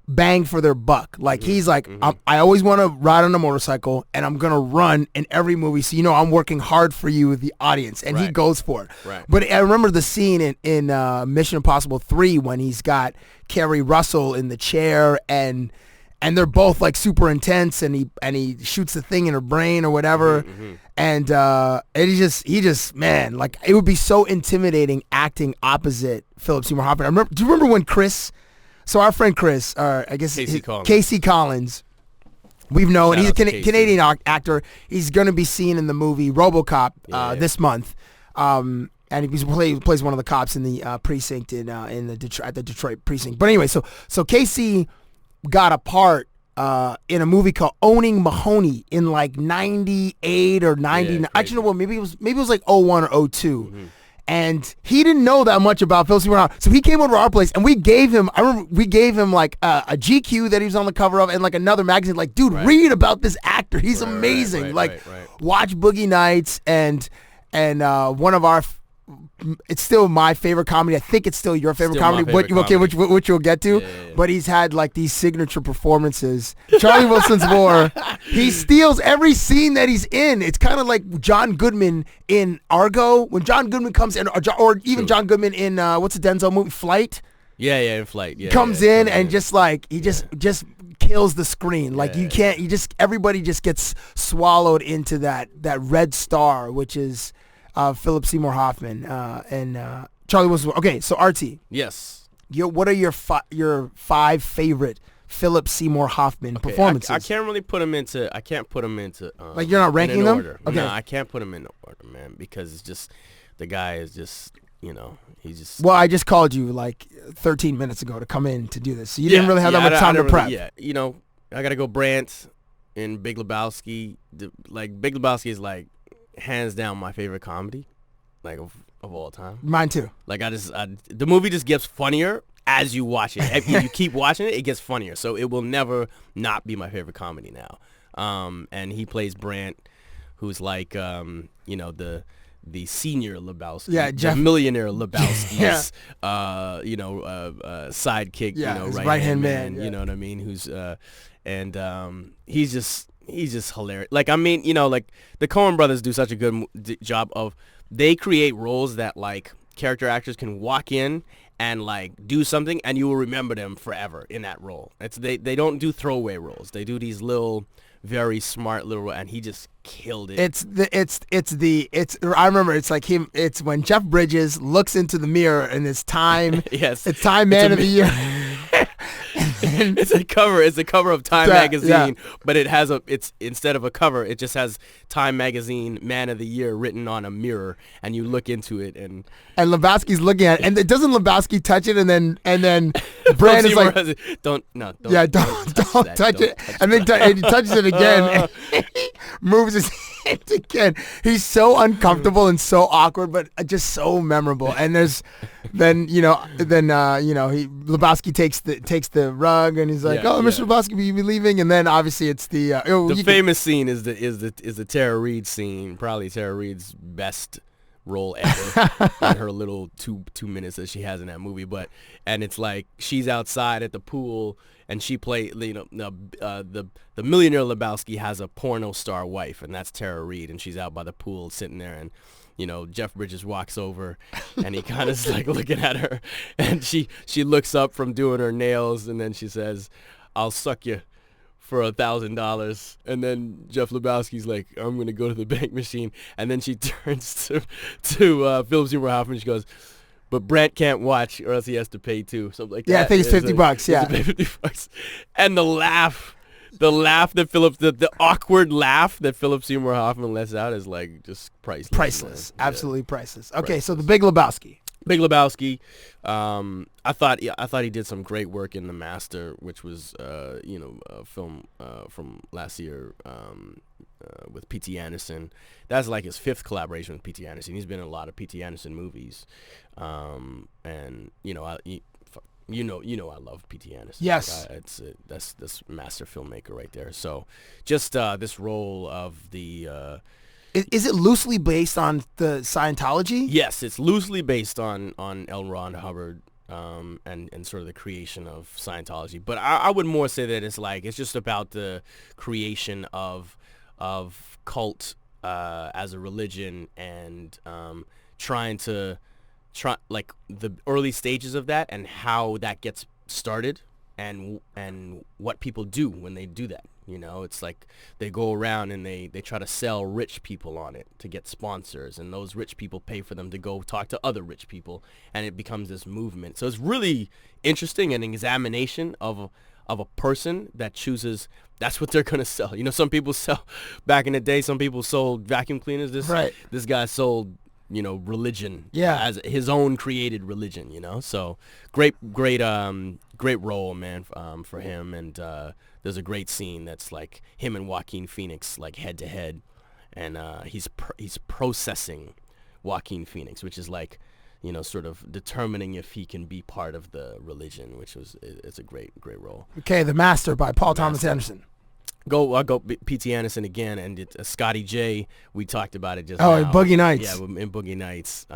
bang for their buck. Like he's like, I always want to ride on a motorcycle, and I'm gonna run in every movie, so you know I'm working hard for you, the audience, and he goes for it. Right. But I remember the scene in Mission Impossible 3 when he's got Kerry Russell in the chair, and they're both like super intense, and he shoots the thing in her brain or whatever, and he just man, like it would be so intimidating acting opposite Philip Seymour Hoffman. Do you remember when Chris? So our friend Chris, I guess Casey Collins, we've known, he's a Canadian actor. He's going to be seen in the movie RoboCop this month, and he plays one of the cops in the precinct at the Detroit precinct. But anyway, so Casey got a part in a movie called Owning Mahoney in like 98 or 99. Actually, no, well, maybe it was like 01 or 02. And he didn't know that much about Phil Seymour Hoffman. So he came over to our place, and we gave him like a GQ that he was on the cover of, and like another magazine. Like, dude, read about this actor. He's amazing. Watch Boogie Nights, and one of our. It's still my favorite comedy. I think it's still your favorite comedy. Which we'll get to. Yeah. But he's had like these signature performances. Charlie Wilson's War. He steals every scene that he's in. It's kind of like John Goodman in Argo. When John Goodman comes in, or even John Goodman in what's the Denzel movie, Flight? Yeah, in Flight. Yeah, comes in and just like he just kills the screen. Like you can't. Everybody just gets swallowed into that red star, which is. Philip Seymour Hoffman and Charlie Wilson. Okay, so RT. Yes. What are your 5 favorite Philip Seymour Hoffman performances? I can't really put them into. Like you're not ranking them? Order. Okay. No, I can't put them in order, man, because it's just the guy is just he's just. Well, I just called you like 13 minutes ago to come in to do this, so you didn't really have that much time to prep. Yeah, I gotta go Brant and Big Lebowski. Big Lebowski is like hands down my favorite comedy, like of all time. Mine too. Like the movie just gets funnier as you watch it. If you keep watching it, it gets funnier. So it will never not be my favorite comedy now. And he plays Brant, who's like the senior Lebowski, the millionaire Lebowski's, sidekick, right-hand man. You know what I mean? Who's he's just hilarious. Like, I mean, like the Coen brothers do such a good job of, they create roles that like character actors can walk in and like do something and you will remember them forever in that role. They don't do throwaway roles. They do these little, very smart little, and he just killed it. I remember it's like him. It's when Jeff Bridges looks into the mirror and it's Time. Yes, it's Time Man of the Year. It's a cover of Time magazine, but it's instead of a cover, it just has Time magazine Man of the Year written on a mirror, and you look into it, and Lebowski's looking at it, and doesn't Lebowski touch it, and then Brand is like, don't touch it, and then and he touches it again, and he moves his hand again. He's so uncomfortable and so awkward, but just so memorable. And Lebowski takes the rug, and he's like, Mr. Lebowski, will you be leaving? And then obviously it's the famous scene is the Tara Reid scene, probably Tara Reid's best role ever in her little two minutes that she has in that movie. And it's like she's outside at the pool, and she the millionaire Lebowski has a porno star wife, and that's Tara Reid, and she's out by the pool sitting there, and Jeff Bridges walks over, and he kind of is like looking at her, and she looks up from doing her nails, and then she says, "I'll suck you for $1,000." And then Jeff Lebowski's like, "I'm gonna go to the bank machine," and then she turns to Philip Seymour Hoffman. She goes, "But Brant can't watch, or else he has to pay too." Something like that. Yeah, I think it's $50. Yeah, $50. And the laugh that the awkward laugh that Philip Seymour Hoffman lets out is like just priceless. Absolutely priceless. Okay, so the Big Lebowski. I thought he did some great work in The Master, which was a film from last year with P.T. Anderson. That's like his 5th collaboration with P.T. Anderson. He's been in a lot of P.T. Anderson movies, and I love P.T. Anderson. Yes, that's master filmmaker right there. So just this role of the. Is it loosely based on the Scientology? Yes, it's loosely based on L. Ron Hubbard and sort of the creation of Scientology. But I would more say that it's just about the creation of cult as a religion, and trying to the early stages of that, and how that gets started, and what people do when they do that. It's like they go around and they try to sell rich people on it to get sponsors, and those rich people pay for them to go talk to other rich people, and it becomes this movement. So it's really interesting, an examination of a person that chooses that's what they're going to sell. Some people sell, back in the day, some people sold vacuum cleaners. This guy sold religion, as his own created religion, so great role, man, for him. And there's a great scene that's like him and Joaquin Phoenix like head to head, and he's processing Joaquin Phoenix, which is like sort of determining if he can be part of the religion, it's a great role. Okay, The Master by Paul Thomas Anderson. I'll go P.T. Anderson again, and Scotty J. We talked about it just now. In Boogie Nights. Yeah, in Boogie Nights,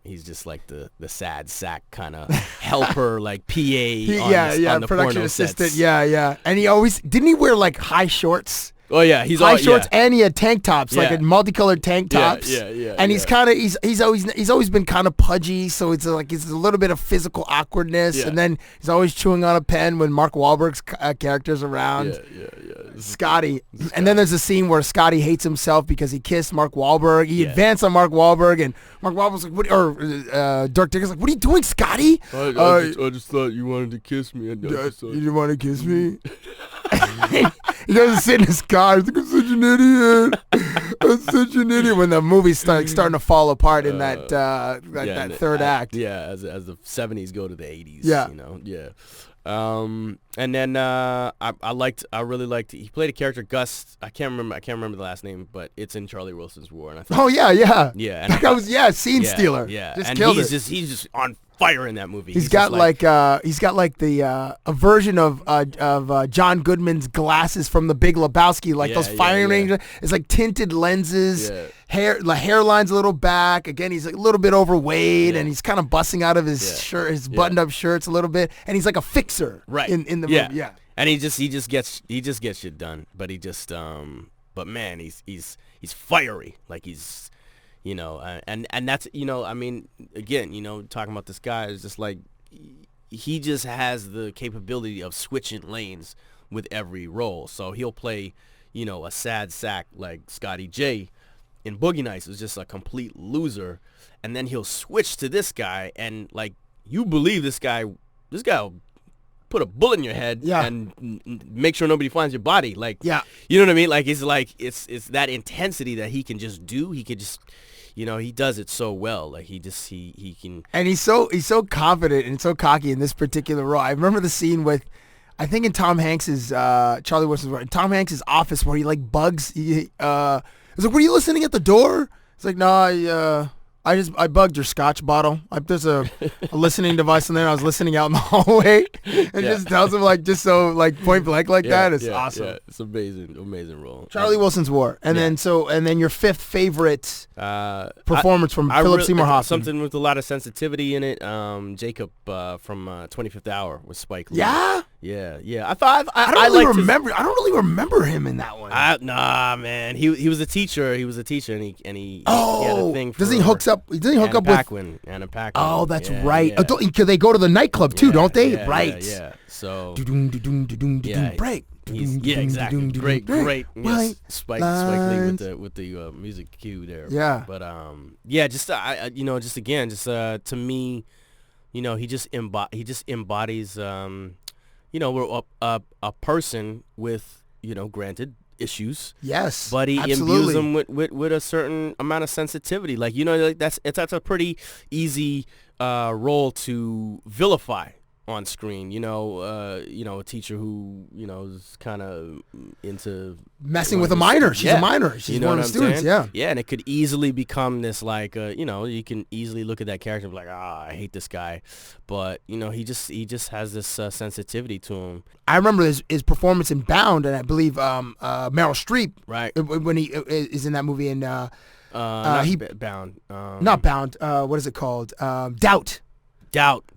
he's just like the sad sack kind of helper, like PA. On the production porno assistant. Sets. Yeah, and he always didn't he wear like high shorts? Oh yeah, he's high shorts, and he had tank tops, like multicolored tank tops. Yeah. And he's kind of he's always been kind of pudgy, so it's like it's a little bit of physical awkwardness, and then he's always chewing on a pen when Mark Wahlberg's character's around. Yeah. Scotty. And then there's a scene where Scotty hates himself because he kissed Mark Wahlberg. He advanced on Mark Wahlberg, and Mark Wahlberg's like, Dirk Diggler's like, what are you doing, Scotty? I just thought you wanted to kiss me. You didn't want to kiss me? He goes to sit in his car. He's like, I'm such an idiot. I'm such an idiot. When the movie's starting to fall apart in that third act. Yeah, as the 70s go to the 80s. Yeah. You know, yeah. And then I really liked. He played a character, Gus. I can't remember the last name, but it's in Charlie Wilson's War. And I thought, yeah. That guy was scene stealer. Yeah, just and killed he's it. just on fire in that movie. He's got a version of John Goodman's glasses from The Big Lebowski, like those firing rangers. It's like tinted lenses. Yeah. Hairline's a little back. Again, he's like a little bit overweight, and he's kind of busting out of his shirt, his buttoned-up shirts a little bit, and he's like a fixer, in the movie. Yeah, and he just gets shit done. But but man, he's fiery. Like he's, you know, and that's, you know, I mean, again, you know, talking about this guy is just like he just has the capability of switching lanes with every role. So he'll play, you know, a sad sack like Scotty J in Boogie Nights is just a complete loser, and then he'll switch to this guy, and like you believe this guy will put a bullet in your head and make sure nobody finds your body. Like, you know what I mean? Like it's that intensity that he can just do. He could just, you know, he does it so well. Like he can. And he's so confident and so cocky in this particular role. I remember the scene with, I think in Tom Hanks's Charlie Wilson's, in Tom Hanks's office where he like bugs. He's like, were you listening at the door? It's like, no, I bugged your scotch bottle. There's a listening device in there. I was listening out in the hallway, and just tells him like just so like point blank like that. It's awesome. Yeah, it's amazing role. Charlie Wilson's War, and then your fifth favorite performance from Philip Seymour Hoffman. Something with a lot of sensitivity in it. Jacob from 25th Hour with Spike Lee. Yeah. I thought I don't really remember him in that one. Nah, man. He was a teacher. He and he had a thing for. Doesn't he hook up with Anna Paquin? Oh, that's right. Because they go to the nightclub too, don't they? Right. Yeah. So. Break. Exactly. Great. Yes, Spike Lee with the music cue there. Yeah. But to me, you know, he just embodies you know, a person with, you know, granted issues. Yes, but he absolutely. imbues them with a certain amount of sensitivity. Like, you know, like that's a pretty easy role to vilify on screen. You know, a teacher who, you know, is kind of into messing with a minor. She's a minor. She's one of the students. Yeah, and it could easily become this like, you know, you can easily look at that character and be like, I hate this guy, but you know, he just has this sensitivity to him. I remember his performance in Bound, and I believe Meryl Streep, right, when he is in that movie, and Bound, not Bound. What is it called? Doubt.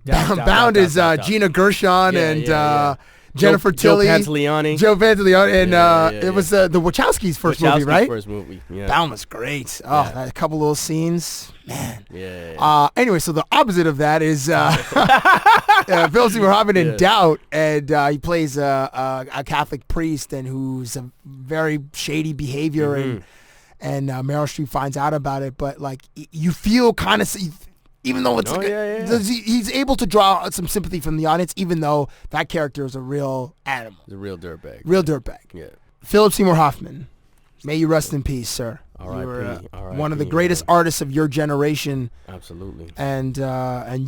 Bound is Gina Gershon and Jennifer Tilly. Joe Pantoliano. And it was the Wachowskis' first movie, right? First movie. Yeah. Bound was great. Oh, a couple little scenes, man. Yeah. Anyway, so the opposite of that is Philip Seymour Hoffman in Doubt, and he plays a Catholic priest and who's a very shady behavior, and Meryl Streep finds out about it, but like you feel kind of. Even though it's he's able to draw some sympathy from the audience, even though that character is a real animal. He's a real dirtbag. Yeah. Philip Seymour Hoffman, may you rest in peace, sir. R.I.P. One of the greatest artists of your generation. Absolutely. And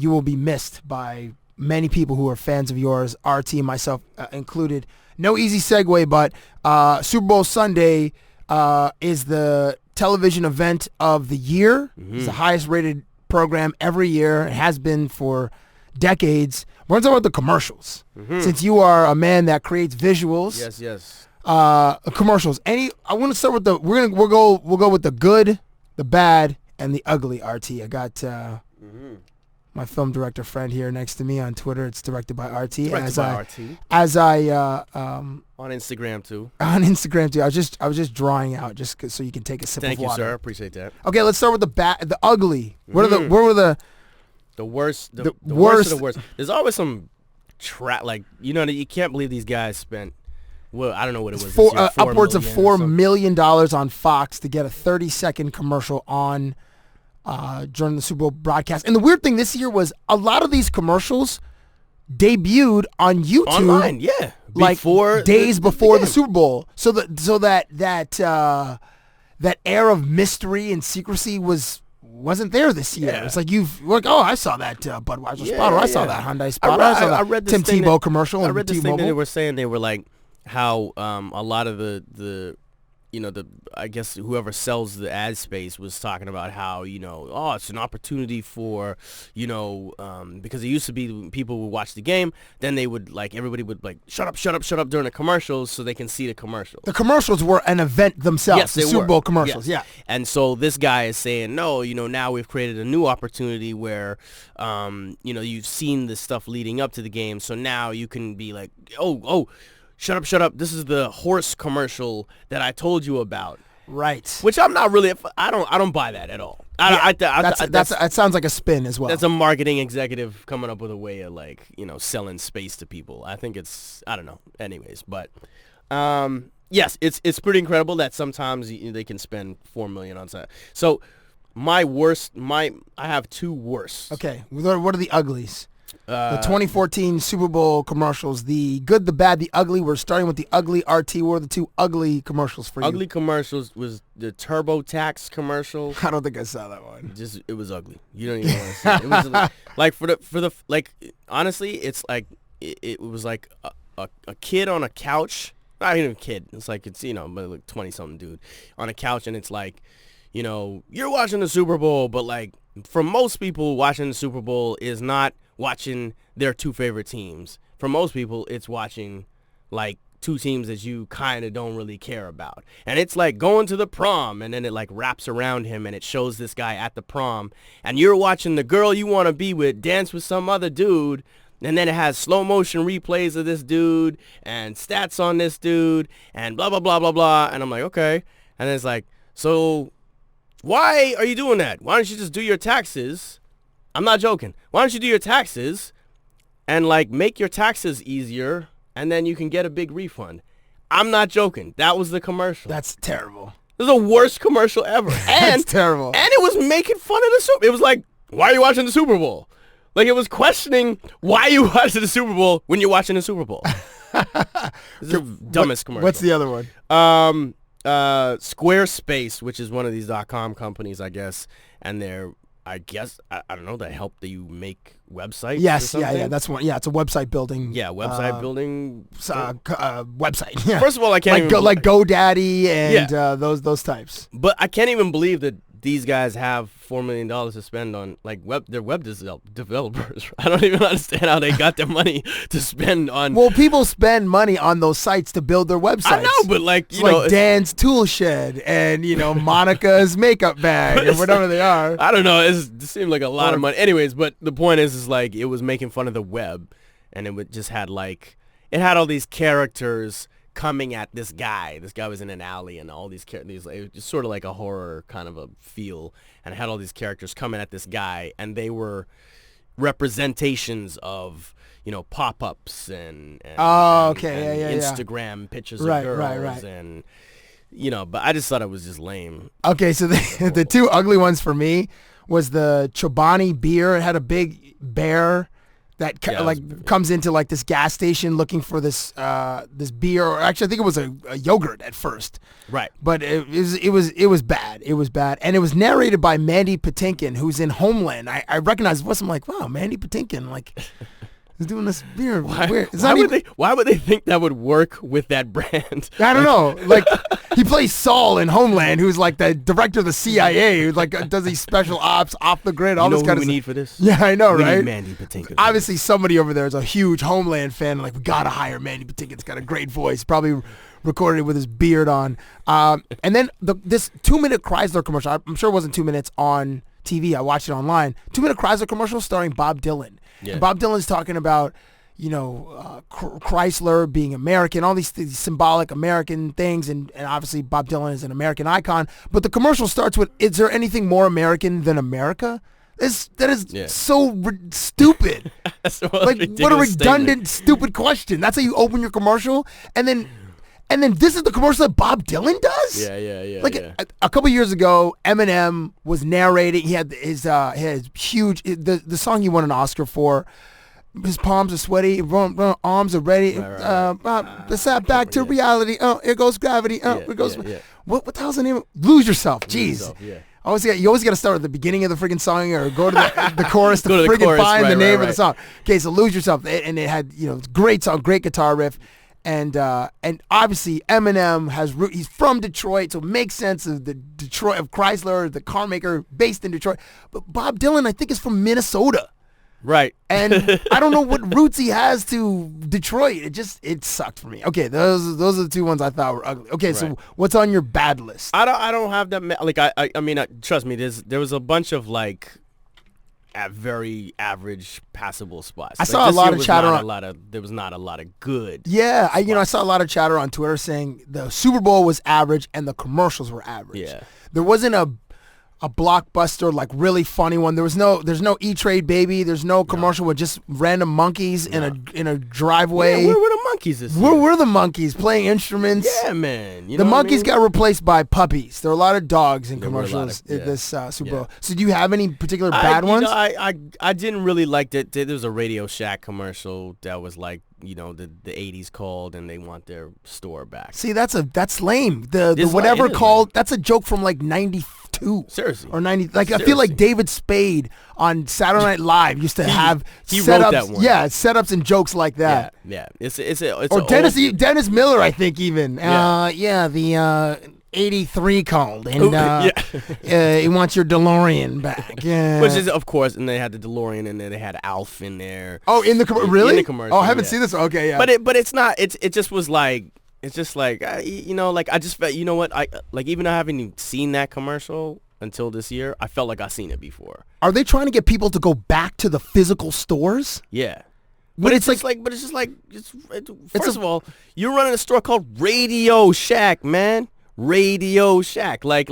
you will be missed by many people who are fans of yours, RT and myself included. No easy segue, but Super Bowl Sunday is the television event of the year. It's the highest rated program every year. It has been for decades. We're going to talk about the commercials. Since you are a man that creates visuals. Yes. Commercials. I want to start with we'll go with the good, the bad, and the ugly. RT. I got my film director friend here next to me on Twitter. It's directed by RT. As I on Instagram too. On Instagram too. I was just drawing out just so you can take a sip of water. Thank you, sir. Appreciate that. Okay, let's start with the ugly. Where were the worst? The worst of the worst. There's always some like, you know, you can't believe these guys spent Well, I don't know what it was. For, this year, upwards of $4 $4 million on Fox to get a 30-second commercial on during the Super Bowl broadcast. And the weird thing this year was a lot of these commercials debuted on YouTube online, yeah, like days before the Super Bowl. So that air of mystery and secrecy wasn't there this year. Yeah. It's like I saw that Budweiser spot, or I saw that Hyundai spot, I read this Tim thing Tebow commercial. I read this thing that they T-Mobile. were saying they were like how a lot of the I guess whoever sells the ad space was talking about how it's an opportunity for because it used to be people would watch the game, then they would everybody would shut up during the commercials so they can see the commercials. The commercials were an event themselves. Yes, the they Super were. Bowl commercials. Yes. Yeah. And so this guy is saying, no, now we've created a new opportunity where, you've seen this stuff leading up to the game, so now you can be like, oh, shut up. This is the horse commercial that I told you about. Right. Which I'm not really. I don't buy that at all. That sounds like a spin as well. That's a marketing executive coming up with a way of selling space to people. I think I don't know. Anyways, but yes, it's pretty incredible that sometimes they can spend $4 million on that. So I have two worst. Okay. What are the uglies? The 2014 Super Bowl commercials, the good, the bad, the ugly. We're starting with the ugly. RT, what are the two ugly commercials for you? Ugly commercials was the TurboTax commercial. I don't think I saw that one. It was ugly. You don't even want to see it. It was for the honestly, it's like it was like a kid on a couch. Not even a kid. It's like but like 20-something dude on a couch, and it's like, you're watching the Super Bowl, but for most people, watching the Super Bowl is not watching their two favorite teams. For most people, it's watching two teams that you kind of don't really care about. And it's like going to the prom, and then it wraps around him, and it shows this guy at the prom, and you're watching the girl you want to be with dance with some other dude, and then it has slow motion replays of this dude and stats on this dude and blah, blah, blah, blah, blah. And I'm like, okay. And then it's like, so why are you doing that? Why don't you just do your taxes? I'm not joking. Why don't you do your taxes and make your taxes easier, and then you can get a big refund? I'm not joking. That was the commercial. That's terrible. It was the worst commercial ever. That's terrible. And it was making fun of the Super Bowl. It was like, why are you watching the Super Bowl? It was questioning why you watching the Super Bowl when you're watching the Super Bowl. This is the dumbest commercial. What's the other one? Squarespace, which is one of these .com companies, I guess, and they're, I don't know, they help you make websites. Yes, yeah, that's one. Yeah, it's a website building. Yeah, website building. Website. Yeah. First of all, I can't even GoDaddy and those types. But I can't even believe that these guys have $4 million to spend on their web developers. I don't even understand how they got their money to spend on. Well, people spend money on those sites to build their websites. I know, but Dan's Tool Shed and Monica's makeup bag or whatever they are. I don't know. It seemed like a lot of money. Anyways, but the point is it was making fun of the web, and it just had it had all these characters coming at this guy. This guy was in an alley, and all these characters, it was just sort of like a horror kind of a feel, and it had all these characters coming at this guy, and they were representations of pop-ups and Instagram pictures of girls, and but I just thought it was just lame. Okay, so the two ugly ones for me was the Chobani beer. It had a big bear that comes into this gas station looking for this beer, or actually I think it was a yogurt at first. Right. But it was bad. It was bad, and it was narrated by Mandy Patinkin, who's in Homeland. I recognized the voice. I'm like, wow, Mandy Patinkin, is doing this beer. Why would they think that would work with that brand? I don't know. He plays Saul in Homeland, who's the director of the CIA, who does these special ops off the grid, all this kind of stuff. We need for this? Yeah, I know, right? We need Mandy Patinkin. Obviously, somebody over there is a huge Homeland fan. We gotta hire Mandy Patinkin. It's got a great voice. Probably recorded it with his beard on. And then this 2-minute Chrysler commercial. I'm sure it wasn't 2 minutes on TV. I watched it online. 2-minute Chrysler commercial starring Bob Dylan. Yeah. And Bob Dylan's talking about, Chrysler being American, all these symbolic American things, and obviously Bob Dylan is an American icon. But the commercial starts with, "Is there anything more American than America?" That is so stupid. What a redundant, stupid question. That's how you open your commercial, and then And then this is the commercial that Bob Dylan does? Yeah. Like a couple years ago, Eminem was narrating. He had his huge, the song he won an Oscar for. His palms are sweaty, arms are ready. Back to reality. Here goes gravity. Here goes. What the hell's the name? Lose Yourself. Jeez. You always got to start at the beginning of the freaking song or go to the chorus to freaking find the name of the song. Okay, so Lose Yourself, and it had great song, great guitar riff, and obviously Eminem he's from Detroit, so it makes sense of the Detroit of Chrysler, the car maker based in Detroit. But Bob Dylan, I think, is from Minnesota. Right. And I don't know what roots he has to Detroit. It sucked for me. Okay, those are the two ones I thought were ugly. Okay, so what's on your bad list? I don't have that. Like I mean, trust me. There was a bunch of like very average passable spots. I saw a lot of chatter there was not a lot of good. Yeah, I saw a lot of chatter on Twitter saying the Super Bowl was average and the commercials were average. Yeah. There wasn't a blockbuster, like really funny one. There's no E-Trade Baby. There's no commercial with just random monkeys in a driveway. Yeah, where were the monkeys this year? Where were the monkeys playing instruments? Yeah, man. The monkeys got replaced by puppies. There were a lot of dogs in commercials in this Super Bowl. So do you have any particular bad ones? I didn't really like that. There was a Radio Shack commercial that was like, the 80s called and they want their store back. See, that's lame. The whatever called, that's a joke from like 92. Seriously. Or 90. Like, I feel like David Spade on Saturday Night Live used to have he setups. Wrote that one. Yeah, setups and jokes like that. Yeah. It's or Dennis Miller, I think, even. The 83 called, and he wants your DeLorean back. Yeah. Which is, of course, and they had the DeLorean, and then they had Alf in there. Oh, in the really? In the commercial. Oh, I haven't seen this. Okay, yeah. But it's not. It just was like. It's just like like I just felt. You know what? I like even though I haven't even seen that commercial until this year. I felt like I've seen it before. Are they trying to get people to go back to the physical stores? Yeah. But it's first of all, you're running a store called Radio Shack, man. Radio Shack, like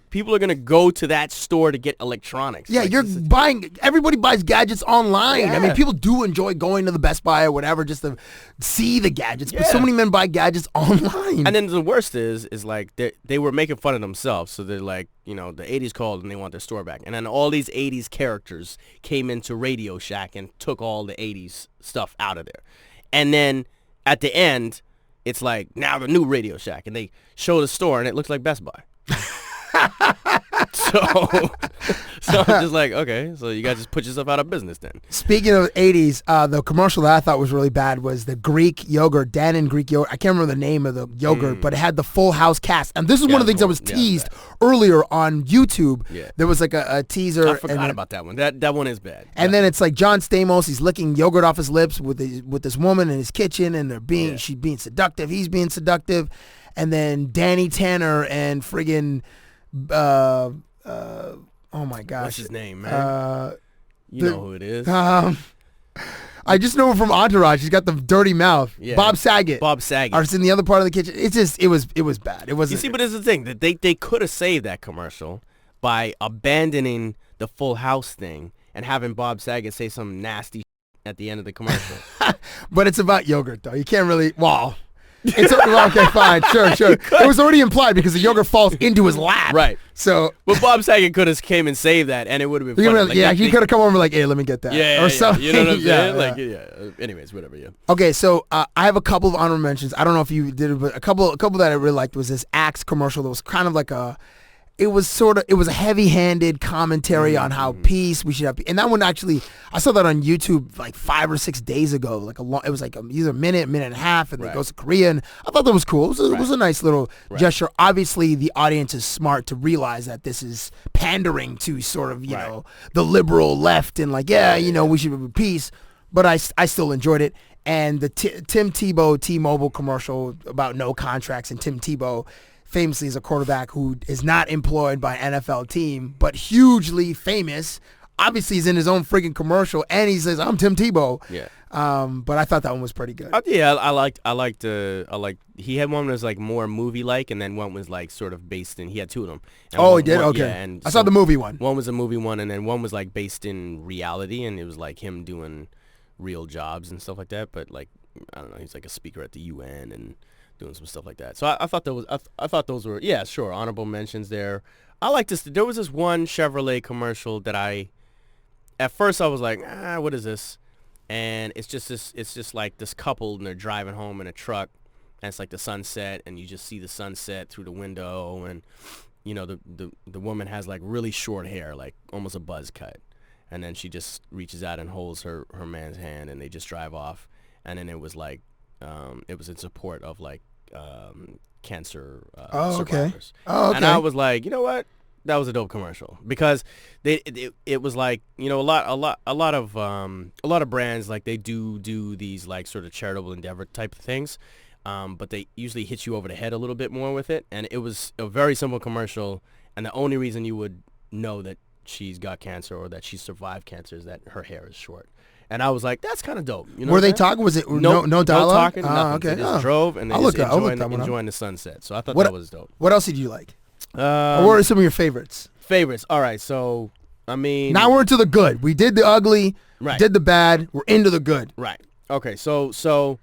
people are gonna go to that store to get electronics. Yeah, like, buying. Everybody buys gadgets online. Yeah. I mean, people do enjoy going to the Best Buy or whatever just to see the gadgets. Yeah. But so many men buy gadgets online. And then the worst is like they were making fun of themselves. So they're like, the 80s called and they want their store back. And then all these 80s characters came into Radio Shack and took all the 80s stuff out of there. And then at the end, it's like, now the new Radio Shack, and they show the store, and it looks like Best Buy. So I'm just like, okay, so you guys just put yourself out of business then. Speaking of 80s, the commercial that I thought was really bad was the Greek yogurt, Dannon Greek yogurt. I can't remember the name of the yogurt, but it had the Full House cast. And this is one of the things that was teased earlier on YouTube. Yeah. There was like a teaser. I forgot about that one. That one is bad. And then it's like John Stamos, he's licking yogurt off his lips with this woman in his kitchen, and she's being seductive, he's being seductive. And then Danny Tanner and friggin' oh my gosh. What's his name, man? You know who it is. I just know him from Entourage. He's got the dirty mouth. Yeah. Bob Saget. Are in the other part of the kitchen. It's just it was bad. It wasn't. You see, but it's the thing that they could have saved that commercial by abandoning the Full House thing and having Bob Saget say some nasty at the end of the commercial. But it's about yogurt, though. You can't really. Wow. It's okay, fine, sure. It was already implied because the yogurt falls into his lap. Right. So, but Bob Saget could have came and saved that, and it would have been funny. Like, he could have come over like, hey, let me get that. Yeah, something. You know what I'm saying? Anyways, whatever. Yeah. Okay, so I have a couple of honorable mentions. I don't know if you did it, but a couple that I really liked was this Axe commercial that was kind of like it was a heavy-handed commentary on how we should have peace. And that one actually, I saw that on YouTube like 5 or 6 days ago. It was like either a minute and a half, and it goes to Korea. And I thought that was cool. It was a nice little gesture. Obviously, the audience is smart to realize that this is pandering to sort of, you know, the liberal left and like, we should have peace. But I still enjoyed it. And the Tim Tebow T-Mobile commercial about no contracts, and Tim Tebow famously is a quarterback who is not employed by an NFL team, but hugely famous. Obviously, he's in his own friggin' commercial, and he says, "I'm Tim Tebow." Yeah. But I thought that one was pretty good. I liked. He had one that was like more movie-like, and then one was like sort of based in. He had two of them. He did. Okay. Yeah, and I saw the movie one. One was a movie one, and then one was like based in reality, and it was like him doing real jobs and stuff like that. But like, I don't know, he's like a speaker at the UN and doing some stuff like that. So I thought I thought those were sure honorable mentions there. I like this. There was this one Chevrolet commercial that at first I was like, what is this? And it's just like this couple and they're driving home in a truck, and it's like the sunset, and you just see the sunset through the window, and you know the woman has like really short hair, like almost a buzz cut, and then she just reaches out and holds her man's hand, and they just drive off, and then it was like it was in support of like cancer survivors. Oh, okay. And I was like, you know what? That was a dope commercial because it was like, you know, a lot of brands, like they do these like sort of charitable endeavor type of things, but they usually hit you over the head a little bit more with it. And it was a very simple commercial, and the only reason you would know that she's got cancer or that she survived cancer is that her hair is short. And I was like, that's kind of dope. You know, were they talking? Was it no dialogue? No talking, nothing. Okay. They just drove and they just enjoying the sunset. So I thought that was dope. What else did you like? Or what are some of your favorites? All right, so I mean, now we're into the good. We did the ugly, right. Did the bad. We're into the good. Right. Okay. So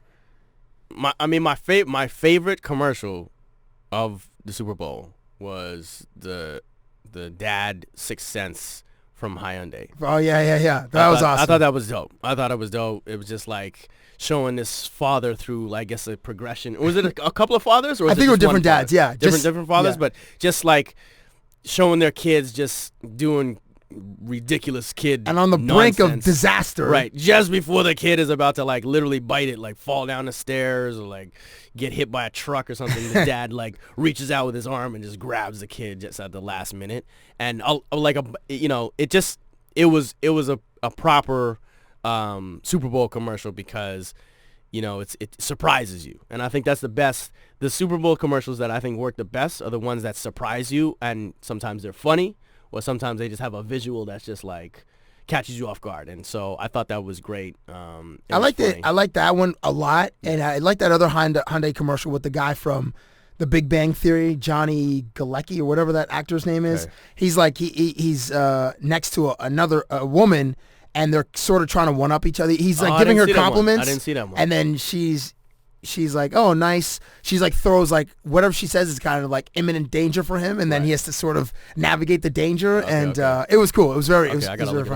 my favorite commercial of the Super Bowl was the dad Sixth Sense from Hyundai. Oh yeah. That was awesome. I thought that was dope. It was just like showing this father through, I guess, a progression. Was it a couple of fathers? Or I think it were different dads. Father? Yeah, different fathers, but just like showing their kids just doing ridiculous kid and on the nonsense. brink of disaster. Right, just before the kid is about to like literally bite it, like fall down the stairs or like get hit by a truck or something. The dad like reaches out with his arm and just grabs the kid just at the last minute. And it was a proper Super Bowl commercial because, you know, it surprises you. And I think that's the best. The Super Bowl commercials that I think work the best are the ones that surprise you, and sometimes they're funny, or sometimes they just have a visual that's just like catches you off guard. And so I thought that was great. I like that one a lot, and I like that other Hyundai commercial with the guy from The Big Bang Theory, Johnny Galecki or whatever that actor's name is. Okay. He's like he's next to another woman, and they're sort of trying to one up each other. He's like giving her compliments. I didn't see that one. And then she's like, oh, nice. She's like throws like whatever she says is kind of like imminent danger for him, and then he has to sort of navigate the danger. It was cool. It was very. I gotta look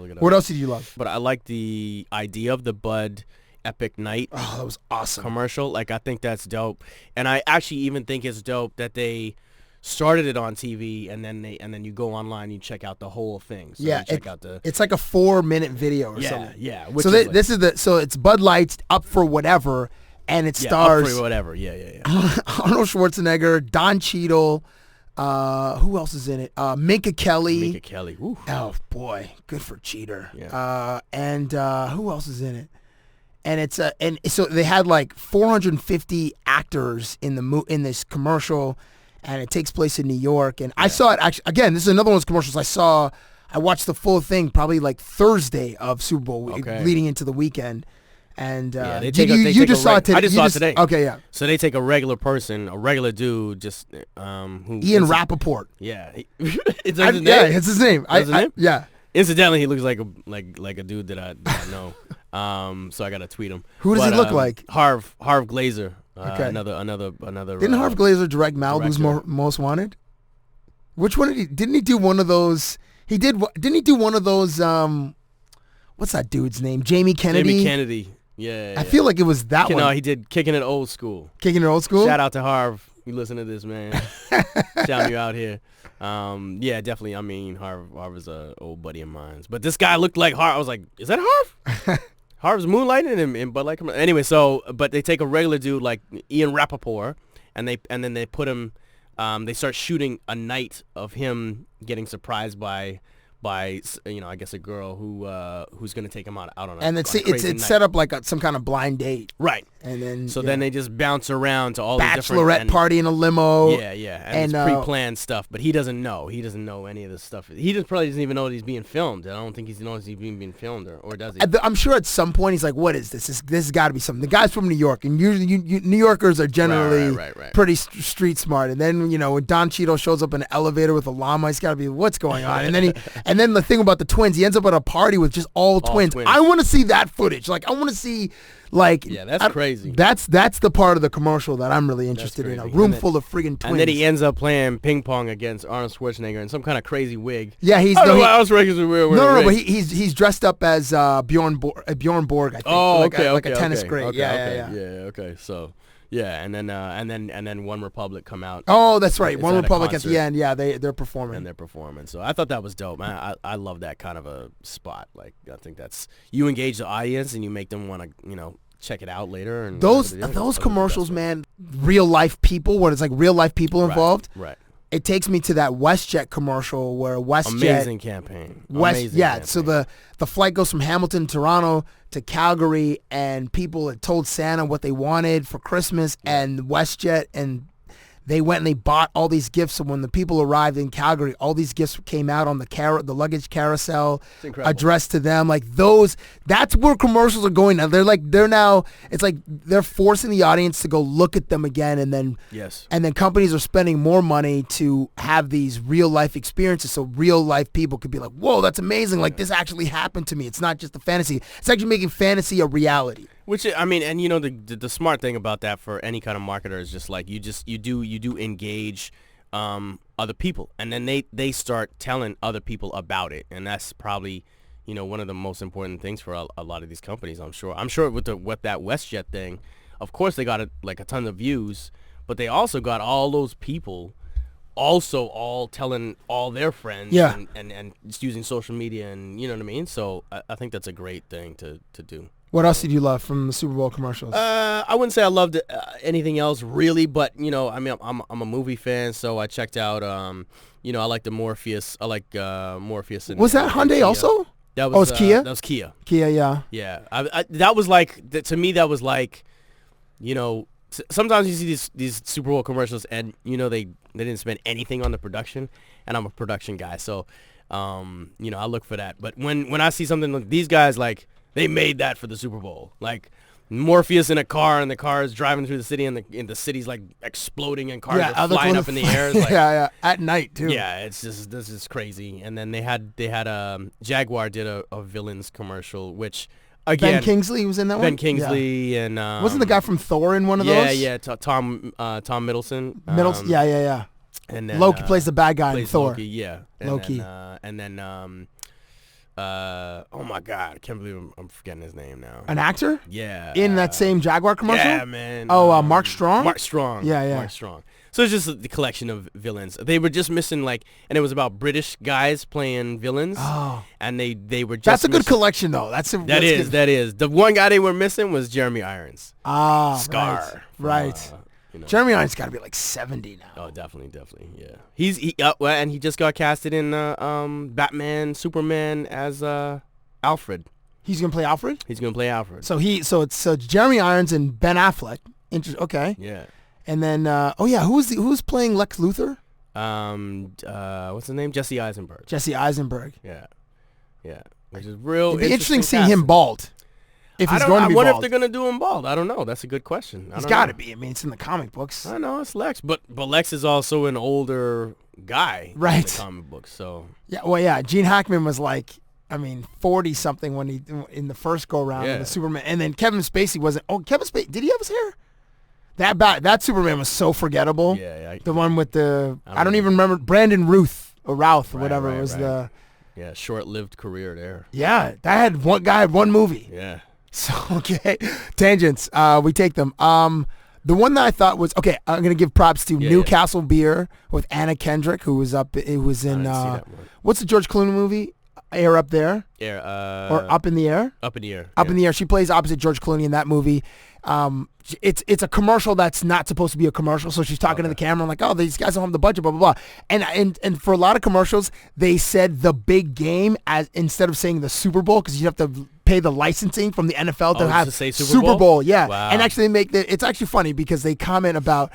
it up. What else did you love? But I like the idea of the Bud Epic Night. Oh, that was awesome. Commercial. Like, I think that's dope, and I actually even think it's dope that they started it on TV, and then you go online and you check out the whole thing. So it's like a 4-minute video or something. Yeah. So it's Bud Light's Up for Whatever, and it stars Up for Whatever. Yeah. Arnold Schwarzenegger, Don Cheadle. Who else is in it? Minka Kelly. Minka Kelly. Ooh. Oh boy, good for Cheater. Yeah. And who else is in it? And it's and so they had like 450 actors in this commercial. And it takes place in New York. And I saw it actually, again, this is another one of those commercials I watched the full thing probably like Thursday of Super Bowl leading into the weekend. And you just saw it today. I just saw it today. Okay, yeah. So they take a regular person, a regular dude, just who Ian Rappaport. Yeah. It's his name. It's his name? Yeah. Incidentally, he looks like a dude that I know. So I gotta tweet him. Who does he look like? Harv Glazer. Okay. Another. Didn't Harv Glazer direct Malibu's Most Wanted? Which one did he? Didn't he do one of those? Didn't he do one of those? What's that dude's name? Jamie Kennedy. Jamie Kennedy. Yeah. I feel like it was that one. No, he did Kicking It Old School. Kicking It Old School. Shout out to Harv. You listen to this, man. Shout you out here. Yeah, definitely. I mean, Harv is a old buddy of mine. But this guy looked like Harv. I was like, is that Harv? Harv's moonlighting in Bud Light. Anyway, but they take a regular dude like Ian Rappaport, and then they put him. They start shooting a night of him getting surprised by I guess a girl who's gonna take him out on a and it's set up like some kind of blind date, right? And then then they just bounce around to all the different bachelorette party in a limo. Yeah, and it's pre-planned stuff, but he doesn't know. He doesn't know any of this stuff. He probably doesn't even know that he's being filmed. I don't think he knows he's being filmed, or does he? I'm sure at some point he's like, "What is this? This has got to be something." The guy's from New York, and usually New Yorkers are generally pretty street smart. And then when Don Cheadle shows up in an elevator with a llama, he's got to be, "What's going on?" And And then the thing about the twins, he ends up at a party with just all twins. I want to see that footage. Like, I want to see, like... Yeah, that's crazy. That's the part of the commercial that I'm really interested in. A room full of friggin' twins. And then he ends up playing ping pong against Arnold Schwarzenegger in some kind of crazy wig. Yeah, he's... I don't know why Arnold Schwarzenegger's weird. No, but he's dressed up as Bjorn Borg, I think. Oh, okay, like a tennis great. Yeah. Okay, so... Yeah, and then One Republic come out. Oh, that's right. One Republic at the end. Yeah, they're performing. And they're performing. So I thought that was dope, man. I love that kind of a spot. Like, I think that's, you engage the audience and you make them want to, check it out later. And those commercials, man, real life people, when it's like real life people involved. Right. It takes me to that WestJet commercial where WestJet... Amazing campaign. Campaign. So the flight goes from Hamilton, Toronto to Calgary, and people had told Santa what they wanted for Christmas, and WestJet, and they went and they bought all these gifts. So when the people arrived in Calgary, all these gifts came out on the luggage carousel addressed to them. Like that's where commercials are going now. It's like they're forcing the audience to go look at them again, and then companies are spending more money to have these real life experiences. So real life people could be like, whoa, that's amazing. Like this actually happened to me. It's not just a fantasy. It's actually making fantasy a reality. Which, I mean, and the smart thing about that for any kind of marketer is just like you do engage other people, and then they start telling other people about it, and that's probably one of the most important things for a lot of these companies. I'm sure with that WestJet thing, of course they got a ton of views, but they also got all those people also all telling all their friends and just using social media, and you know what I mean. So I think that's a great thing to do. What else did you love from the Super Bowl commercials? I wouldn't say I loved anything else really, but I mean, I'm a movie fan, so I checked out. I like the Morpheus. I like Morpheus. Was that Hyundai also? That was Kia. That was Kia. Kia, yeah. Yeah, that was like to me. That was like, sometimes you see these Super Bowl commercials, and they didn't spend anything on the production, and I'm a production guy, so I look for that. But when I see something like these guys, like, they made that for the Super Bowl. Like Morpheus in a car, and the car is driving through the city, and the city's like exploding, and cars are flying up in the air. Like, yeah, at night too. Yeah, this is crazy. And then they had Jaguar did a villains commercial, which again, Ben Kingsley was in that one. Ben Kingsley and wasn't the guy from Thor in one of those? Yeah, Tom Middleton. Yeah. And then Loki plays the bad guy in Thor. Loki, yeah. Loki. Oh my God, I can't believe I'm forgetting his name now. An actor? Yeah. In that same Jaguar commercial? Yeah, man. Oh, Mark Strong? Mark Strong. Yeah. Mark Strong. So it's just the collection of villains. They were just missing and it was about British guys playing villains. Oh. And they were just That's a good collection though. That is. The one guy they were missing was Jeremy Irons. Ah, Scar. Right. Jeremy Irons got to be like 70 now. Oh, definitely, yeah. And he just got casted in Batman, Superman as Alfred. He's gonna play Alfred. He's gonna play Alfred. So it's Jeremy Irons and Ben Affleck. Okay. Yeah. And then who's playing Lex Luthor? What's his name? Jesse Eisenberg. Yeah. Which is real. It'd be interesting seeing him bald. If he's going to be I wonder bald. if they're going to do him bald. I don't know. That's a good question. He's got to be. I mean, it's in the comic books. I know, it's Lex. But Lex is also an older guy in the comic books. So. Yeah, well, yeah. Gene Hackman was 40-something when he in the first go-round of the Superman. And then Kevin Spacey wasn't. Oh, Kevin Spacey, did he have his hair? That Superman was so forgettable. Yeah. The one with the, I don't even remember, Brandon Routh or whatever was the. Yeah, short-lived career there. Yeah, that had one movie. Yeah. So, okay, tangents, we take them. The one that I thought was, okay, I'm going to give props to Newcastle Beer with Anna Kendrick, who was in, what's the George Clooney movie? Air Up There? Or Up in the Air? Up in the Air. Up in the Air. She plays opposite George Clooney in that movie. It's a commercial that's not supposed to be a commercial, so she's talking to the camera. I'm like, oh, these guys don't have the budget, blah, blah, blah. And for a lot of commercials, they said the big game as instead of saying the Super Bowl, because you have to pay the licensing from the NFL to have say Super Bowl. Yeah. Wow. And actually it's actually funny because they comment about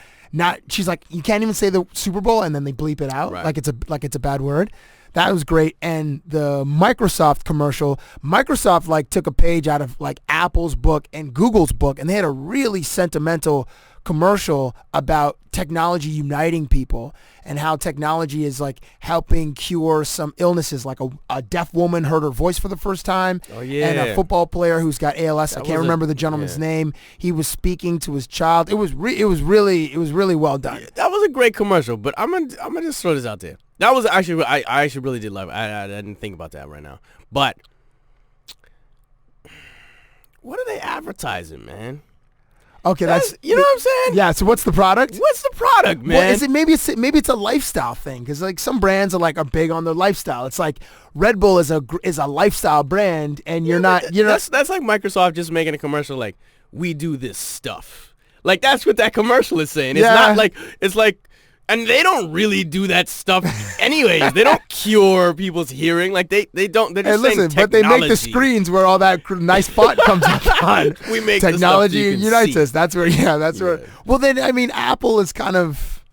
she's like, you can't even say the Super Bowl, and then they bleep it out like it's a bad word. That was great. And the Microsoft commercial, Microsoft like took a page out of like Apple's book and Google's book, and they had a really sentimental commercial about technology uniting people and how technology is like helping cure some illnesses, like a deaf woman heard her voice for the first time. Oh, yeah. And a football player who's got ALS. I can't remember the gentleman's name. He was speaking to his child. It was really well done. That was a great commercial, but I'm gonna just throw this out there. That was actually, I actually really did love it. I didn't think about that right now. But what are they advertising, man? Okay, that's you know what I'm saying? Yeah. So what's the product? What's the product, man? Well, is it maybe it's a lifestyle thing, because like some brands are big on their lifestyle. It's like Red Bull is a lifestyle brand, and that's like Microsoft just making a commercial like, we do this stuff. Like that's what that commercial is saying. It's not like and they don't really do that stuff anyways. They don't cure people's hearing. Like they don't. They're just saying technology. But they make the screens where all that nice font comes up on. We make technology the stuff unites us. That's where. Yeah, that's where. Well, then I mean, Apple is kind of.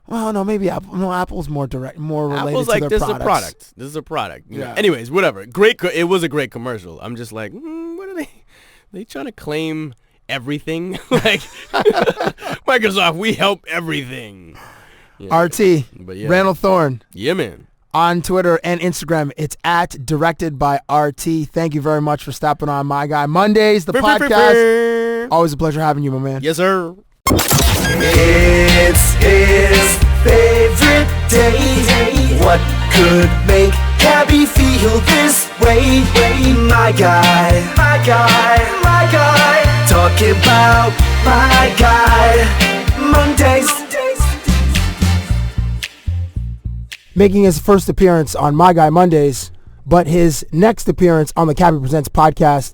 Well, no, maybe Apple. No, Apple's more direct, more related Apple's to like, their this products. is a product. This is a product. You know? Yeah. Anyways, whatever. Great. It was a great commercial. I'm just like, what are they? They trying to claim everything? Like Microsoft, we help everything. Yeah. RT, but yeah. Randall Thorne. Yeah, man. On Twitter and Instagram, it's at Directed by RT. Thank you very much for stopping on My Guy Mondays, the podcast. Always a pleasure having you, my man. Yes, sir. It's his favorite day. What could make Cabbie feel this way? My guy, my guy, my guy. Talking about My Guy Mondays. Making his first appearance on My Guy Mondays, but his next appearance on the Cabbie Presents podcast,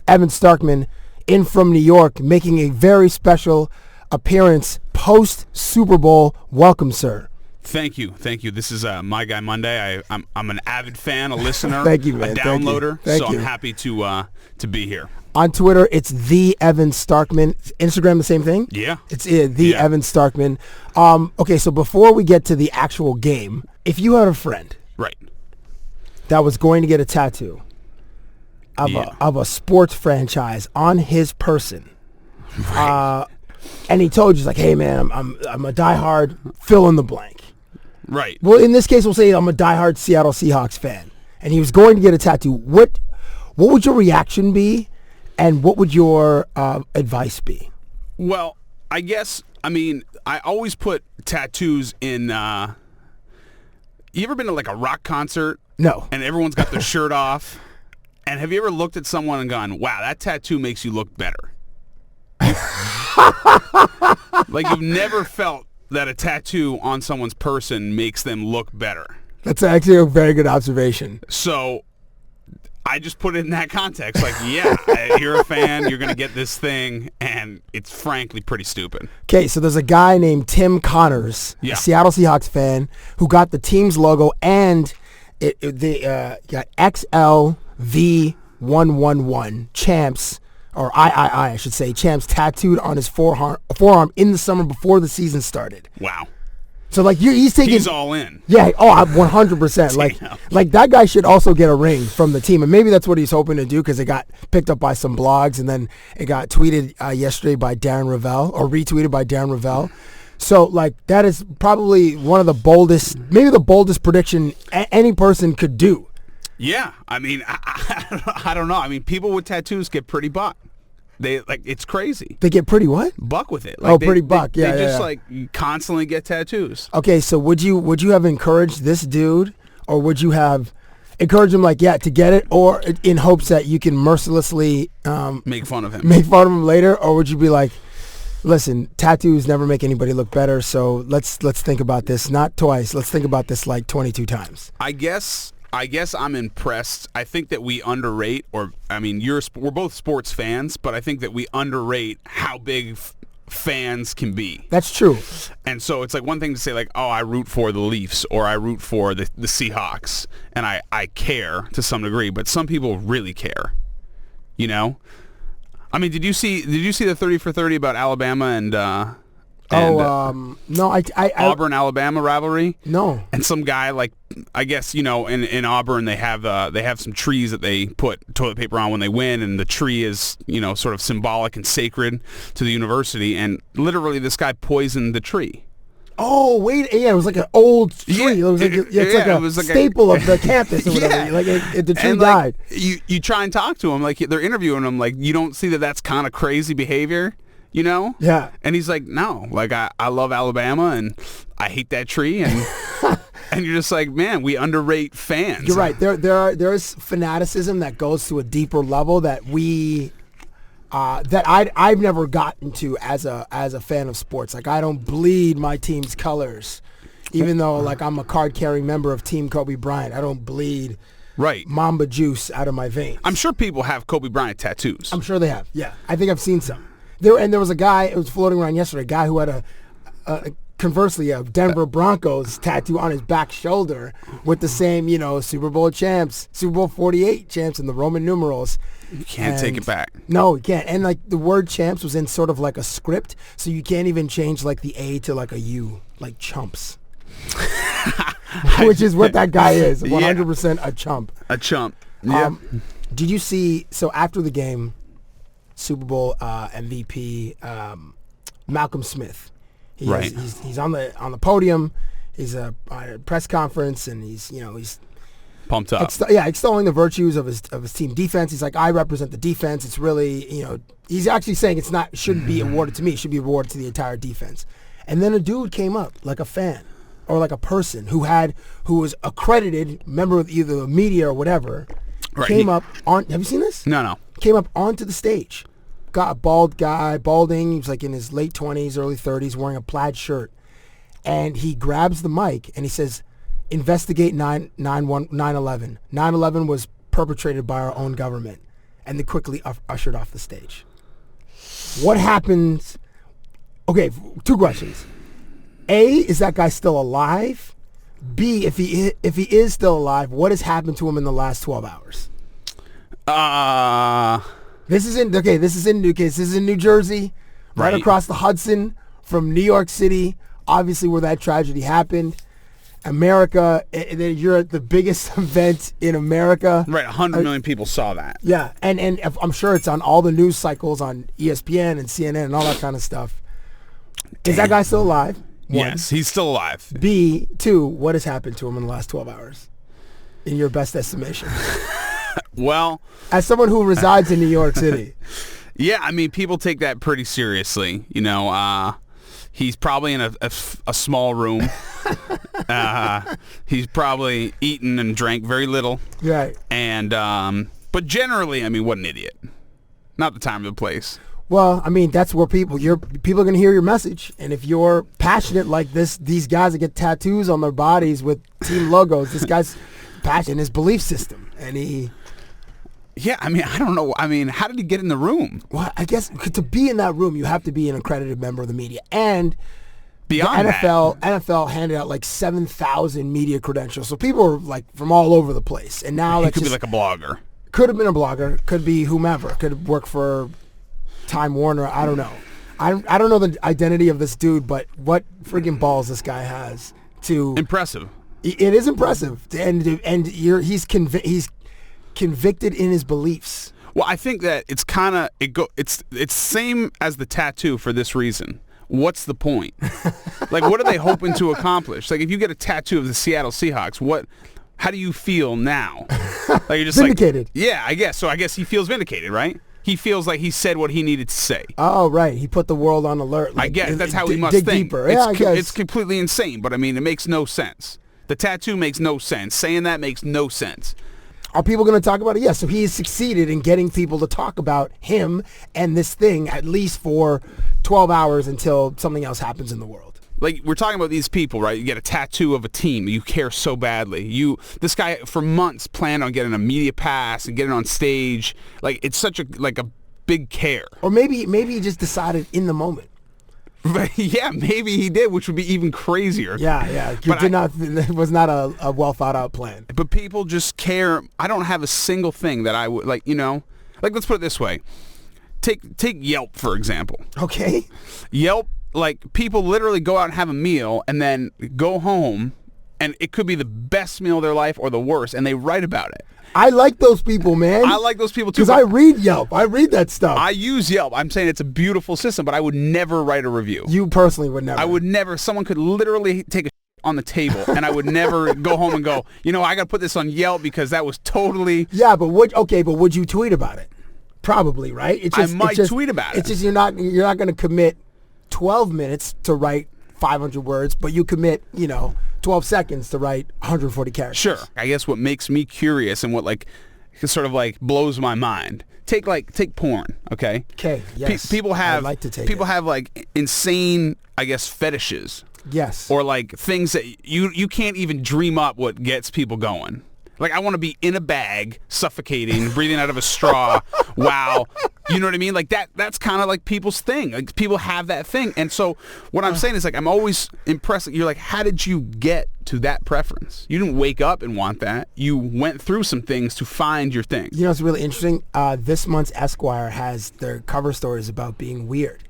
Evan Starkman, in from New York, making a very special appearance post Super Bowl. Welcome, sir. Thank you. This is My Guy Monday. I'm an avid fan, a listener, Thank you, man. a downloader. Thank you. I'm happy to be here. On Twitter, it's the Evan Starkman. Instagram, the same thing? Yeah. It's Evan Starkman. Okay, so before we get to the actual game, if you had a friend right that was going to get a tattoo of a sports franchise on his person, right. And he told you, like, hey, man, I'm a diehard fill in the blank. Right. Well, in this case, we'll say I'm a diehard Seattle Seahawks fan, and he was going to get a tattoo. What would your reaction be, and what would your advice be? Well, I always put tattoos in. You ever been to like a rock concert? No. And everyone's got their shirt off. And have you ever looked at someone and gone, wow, that tattoo makes you look better? Like you've never felt that a tattoo on someone's person makes them look better. That's actually a very good observation. So I just put it in that context. Like, yeah, you're a fan, you're going to get this thing, and it's frankly pretty stupid. Okay, so there's a guy named Tim Connors, a Seattle Seahawks fan, who got the team's logo and got XLV111 champs, or I should say, champs tattooed on his forearm in the summer before the season started. Wow. So like he's all in. Yeah, 100%. Like that guy should also get a ring from the team, and maybe that's what he's hoping to do because it got picked up by some blogs, and then it got tweeted yesterday by Darren Ravel, or retweeted by Darren Ravel. So like that is probably one of the boldest, maybe the boldest prediction any person could do. Yeah, I mean, I don't know. I mean, people with tattoos get pretty buck. They it's crazy. They get pretty what? Buck with it. Like pretty buck. They just like constantly get tattoos. Okay, so would you have encouraged this dude, or would you have encouraged him to get it, or in hopes that you can mercilessly make fun of him later, or would you be like, listen, tattoos never make anybody look better, so let's think about this not twice. Let's think about this like 22 times. I guess I'm impressed. I think that we underrate, we're both sports fans, but I think that we underrate how big fans can be. That's true. And so it's like one thing to say like, oh, I root for the Leafs or I root for the Seahawks, and I care to some degree, but some people really care. You know? I mean, did you see the 30 for 30 about Alabama and And, no, I Auburn, Alabama rivalry. No. And some guy, like, I guess, in Auburn they have some trees that they put toilet paper on when they win, and the tree is, sort of symbolic and sacred to the university, and literally this guy poisoned the tree. Oh, wait, yeah, it was like an old tree. It was like a staple of the campus or whatever. Like the tree died. You try and talk to him, like they're interviewing him, like, you don't see that that's kind of crazy behavior? Yeah. And he's like, no, like I love Alabama and I hate that tree, and and you're just like, man, we underrate fans. You're right. There's fanaticism that goes to a deeper level that we that I've never gotten to as a fan of sports. Like, I don't bleed my team's colors, even though like I'm a card carrying member of Team Kobe Bryant. I don't bleed Mamba juice out of my veins. I'm sure people have Kobe Bryant tattoos. I'm sure they have. Yeah, I think I've seen some. There was a guy, it was floating around yesterday, a guy who had conversely a Denver Broncos tattoo on his back shoulder with the same, Super Bowl champs, Super Bowl 48 champs, and the Roman numerals. You can't take it back. No, you can't. And like the word champs was in sort of like a script, so you can't even change like the A to like a U, like chumps. Which is what that guy is, 100% a chump. A chump. Yeah. Did you see, so after the game, Super Bowl MVP Malcolm Smith. He's on the podium. He's on a press conference, and he's pumped up. Extolling the virtues of his team defense. He's like, I represent the defense. It's really, he's actually saying shouldn't be awarded to me. It should be awarded to the entire defense. And then a dude came up, like a fan or like a person who was accredited member of either the media or whatever. Right. Came up on. Have you seen this? No. Came up onto the stage. Got a balding. He was like in his late 20s, early 30s, wearing a plaid shirt. And he grabs the mic and he says, investigate 9/11. 9/11 was perpetrated by our own government. And they quickly ushered off the stage. What happens? Okay, 2 questions. A, is that guy still alive? B, if he is still alive, what has happened to him in the last 12 hours? This is in New Jersey, right across the Hudson from New York City, obviously where that tragedy happened. America, you're at the biggest event in America. Right, 100 million people saw that. Yeah, and I'm sure it's on all the news cycles on ESPN and CNN and all that kind of stuff. Damn. Is that guy still alive? 1. Yes, he's still alive. B, 2, what has happened to him in the last 12 hours, in your best estimation? Well, as someone who resides in New York City. Yeah, I mean, people take that pretty seriously. He's probably in a small room. He's probably eaten and drank very little. Right. And but generally, I mean, what an idiot. Not the time or the place. Well, I mean, that's where people are going to hear your message. And if you're passionate like these guys that get tattoos on their bodies with team logos, this guy's passionate in his belief system. And yeah, I mean, I don't know. I mean, how did he get in the room? Well, I guess to be in that room, you have to be an accredited member of the media. And beyond NFL handed out like 7,000 media credentials. So people are like from all over the place. And now he could be like a blogger. Could have been a blogger. Could be whomever. Could work for Time Warner. I don't know. I don't know the identity of this dude, but what friggin' balls this guy has to... Impressive. It is impressive. And he's convicted in his beliefs. Well, I think that it's kind of it's same as the tattoo for this reason. What's the point? Like, what are they hoping to accomplish? Like, if you get a tattoo of the Seattle Seahawks, how do you feel now? Like, you're just vindicated. Like, yeah, I guess. So I guess he feels vindicated, right? He feels like he said what he needed to say. Oh, right. He put the world on alert. Like, I guess that's how he must dig think. Deeper. Yeah, I guess. It's completely insane, but I mean, it makes no sense. The tattoo makes no sense. Saying that makes no sense. Are people going to talk about it? Yes. So he has succeeded in getting people to talk about him and this thing at least for 12 hours until something else happens in the world. Like, we're talking about these people, right? You get a tattoo of a team. You care so badly. This guy, for months, planned on getting a media pass and getting on stage. Like, it's such a big care. Or maybe he just decided in the moment. Yeah, maybe he did, which would be even crazier. Yeah. It was not a well thought out plan. But people just care. I don't have a single thing that I would like. Let's put it this way. Take Yelp for example. Okay. Yelp like people literally go out and have a meal and then go home, and it could be the best meal of their life or the worst, and they write about it. I like those people, man. I like those people too. Because I read Yelp. I read that stuff. I use Yelp. I'm saying it's a beautiful system, but I would never write a review. You personally would never. I would never. Someone could literally take a on the table, and I would never go home and go, I got to put this on Yelp because that was totally... Yeah, but would you tweet about it? Probably, right? I might tweet about it. It's just you're not going to commit 12 minutes to write 500 words, but you commit, 12 seconds to write 140 characters. Sure. I guess what makes me curious and what sort of blows my mind. Take porn, okay? Okay, yes. People have I'd like to take people have insane, I guess, fetishes. Yes. Or things that you can't even dream up what gets people going. Like, I want to be in a bag, suffocating, breathing out of a straw. Wow. You know what I mean? Like, that's kind of like people's thing. Like, people have that thing. And so what I'm saying is, I'm always impressed. You're like, how did you get to that preference? You didn't wake up and want that. You went through some things to find your thing. You know what's really interesting? This month's Esquire has their cover stories about being weird.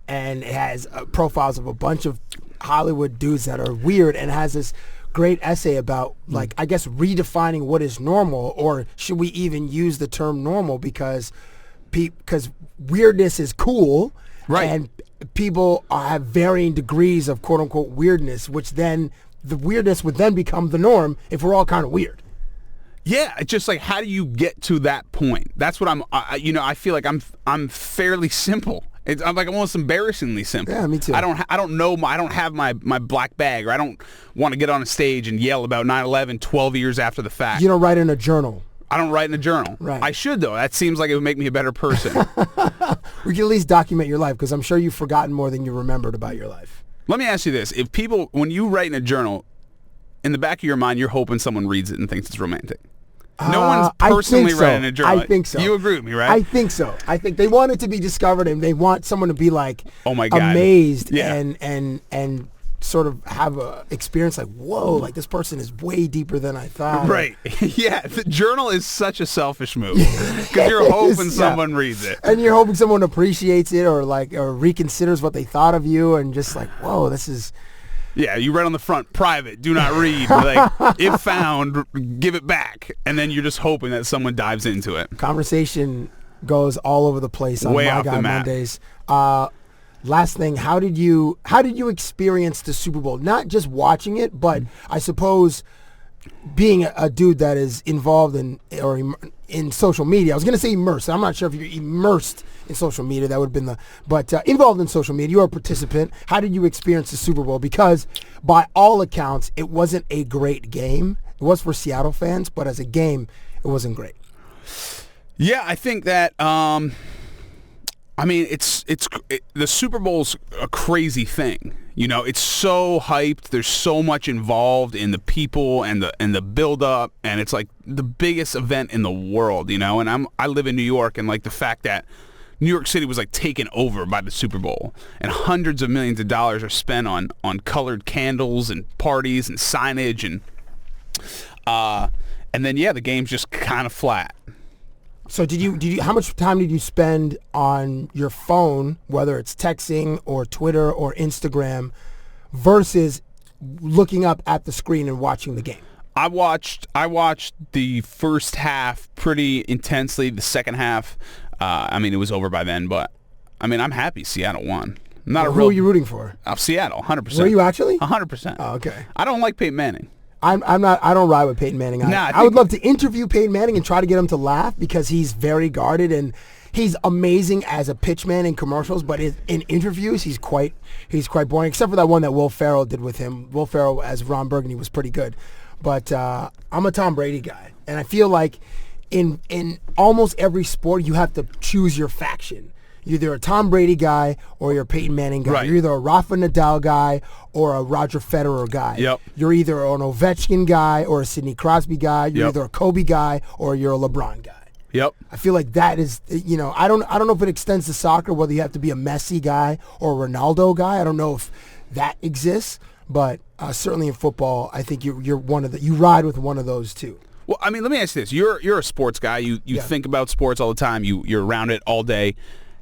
And it has profiles of a bunch of Hollywood dudes that are weird, and has this great essay about I guess redefining what is normal, or should we even use the term normal, because weirdness is cool, right? And people have varying degrees of quote unquote weirdness, which then the weirdness would then become the norm if we're all kind of weird. Yeah, it's just how do you get to that point? That's what I feel like I'm fairly simple. I'm almost embarrassingly simple. Yeah, me too. I don't have my black bag, or I don't want to get on a stage and yell about 9/11 12 years after the fact. You don't write in a journal. I don't write in a journal. Right. I should, though. That seems like it would make me a better person. We can at least document your life, because I'm sure you've forgotten more than you remembered about your life. Let me ask you this. When you write in a journal, in the back of your mind, you're hoping someone reads it and thinks it's romantic. No one's personally writing a journal. I think so. You agree with me, right? I think so. I think they want it to be discovered, and they want someone to be oh my God, amazed, yeah. and sort of have a experience whoa, this person is way deeper than I thought. Right. Yeah. The journal is such a selfish move, because you're hoping someone reads it, and you're hoping someone appreciates it, or reconsiders what they thought of you, and just whoa, this is. Yeah, you write on the front, private, do not read. If found, give it back. And then you're just hoping that someone dives into it. Conversation goes all over the place on Way My off Guy the map. Mondays. Last thing, how did you experience the Super Bowl? Not just watching it, but I suppose being a dude that is involved in social media. I was going to say immersed. I'm not sure if you're immersed in social media. That would have been but involved in social media. You're a participant. How did you experience the Super Bowl? Because by all accounts, it wasn't a great game. It was for Seattle fans, but as a game, it wasn't great. Yeah, I think that. The Super Bowl's a crazy thing. It's so hyped. There's so much involved in the people and the build up, and it's the biggest event in the world. And I live in New York, and the fact that New York City was taken over by the Super Bowl, and hundreds of millions of dollars are spent on colored candles and parties and signage, and then the game's just kind of flat. So how much time did you spend on your phone, whether it's texting or Twitter or Instagram, versus looking up at the screen and watching the game? I watched the first half pretty intensely. The second half, it was over by then, but I'm happy Seattle won. Who are you rooting for? Seattle, 100%. Were you actually? 100%. Oh, okay. I don't like Peyton Manning. I'm not. I don't ride with Peyton Manning. I would love to interview Peyton Manning and try to get him to laugh, because he's very guarded and he's amazing as a pitchman in commercials. But in interviews, he's quite boring. Except for that one that Will Ferrell did with him. Will Ferrell as Ron Burgundy was pretty good. But I'm a Tom Brady guy, and I feel like in almost every sport you have to choose your faction. You're either a Tom Brady guy or you're a Peyton Manning guy. Right. You're either a Rafa Nadal guy or a Roger Federer guy. Yep. You're either an Ovechkin guy or a Sidney Crosby guy. You're either a Kobe guy or you're a LeBron guy. Yep. I feel like that is, I don't know if it extends to soccer, whether you have to be a Messi guy or a Ronaldo guy. I don't know if that exists, but certainly in football, I think you're you ride with one of those two. Well, let me ask you this: you're a sports guy. You think about sports all the time. You're around it all day.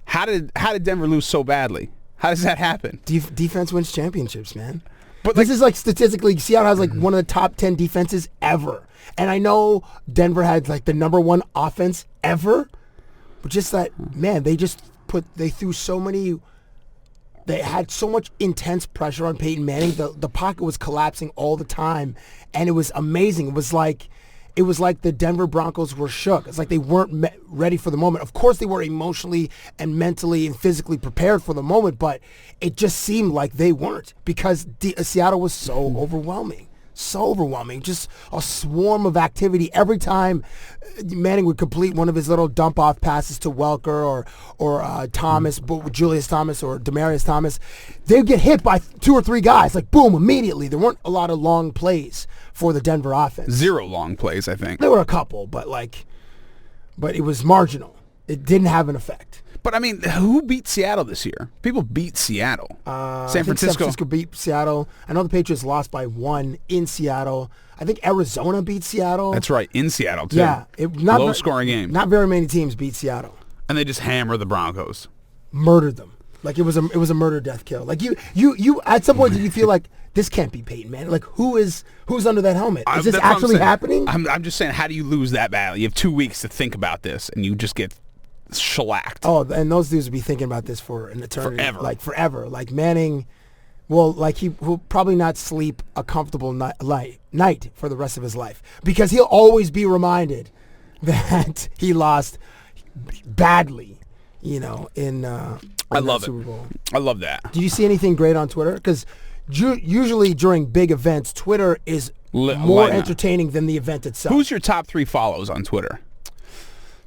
How did Denver lose so badly? How does that happen? Defense wins championships, man. But this is like statistically, Seattle has like one of the top 10 defenses ever. And I know Denver had like the #1 offense ever, but just that, man, they threw so many, they had so much intense pressure on Peyton Manning. The pocket was collapsing all the time, and it was amazing. It was like the Denver Broncos were shook. It's like they weren't ready for the moment. Of course, they were emotionally and mentally and physically prepared for the moment, but it just seemed like they weren't because Seattle was so overwhelming. So overwhelming. Just a swarm of activity. Every time Manning would complete one of his little dump-off passes to Welker or Thomas, Julius Thomas or Demaryius Thomas, they'd get hit by 2 or 3 guys. Like, boom, immediately. There weren't a lot of long plays for the Denver offense. 0 long plays, I think. There were a couple, but it was marginal. It didn't have an effect. But, I mean, who beat Seattle this year? People beat Seattle. San Francisco beat Seattle. I know the Patriots lost by 1 in Seattle. I think Arizona beat Seattle. That's right, in Seattle, too. Yeah. Low-scoring game. Not very many teams beat Seattle. And they just hammer the Broncos. Murdered them. Like, it was a murder-death kill. Like, you at some point, did you feel like, this can't be Peyton Manning? Like, who's under that helmet? Is this actually happening? I'm just saying, how do you lose that battle? You have 2 weeks to think about this, and you just get shellacked. Oh, and those dudes would be thinking about this for an eternity. Forever. Like, forever. Like, Manning, well, like, he will probably not sleep a comfortable night for the rest of his life because he'll always be reminded that he lost badly, in I love Super Bowl. I love that. Did you see anything great on Twitter? Because usually during big events, Twitter is more entertaining than the event itself. Who's your top 3 follows on Twitter?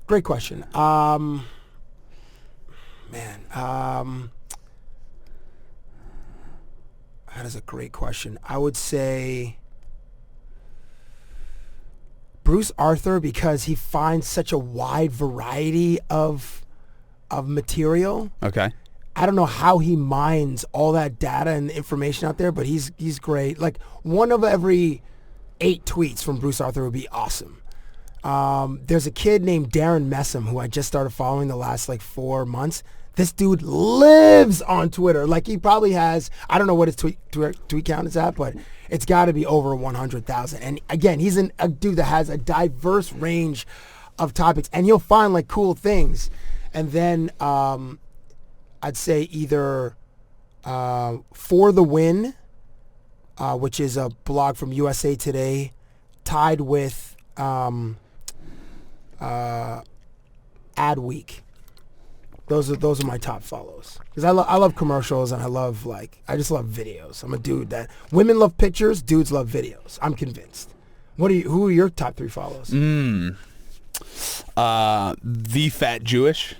Great question. That is a great question. I would say Bruce Arthur because he finds such a wide variety of material. Okay. I don't know how he mines all that data and information out there, but he's great. Like, one of every 8 tweets from Bruce Arthur would be awesome. There's a kid named Darren Messam who I just started following the last 4 months. This dude lives on Twitter. Like, he probably has, I don't know what his tweet count is at, but it's got to be over 100,000. And again, he's a dude that has a diverse range of topics, and you'll find cool things. And then I'd say either For the Win, which is a blog from USA Today, tied with Adweek. Those are my top follows because I love commercials and I just love videos. I'm a dude that women love pictures, dudes love videos. I'm convinced. Who are your top 3 follows? The Fat Jewish.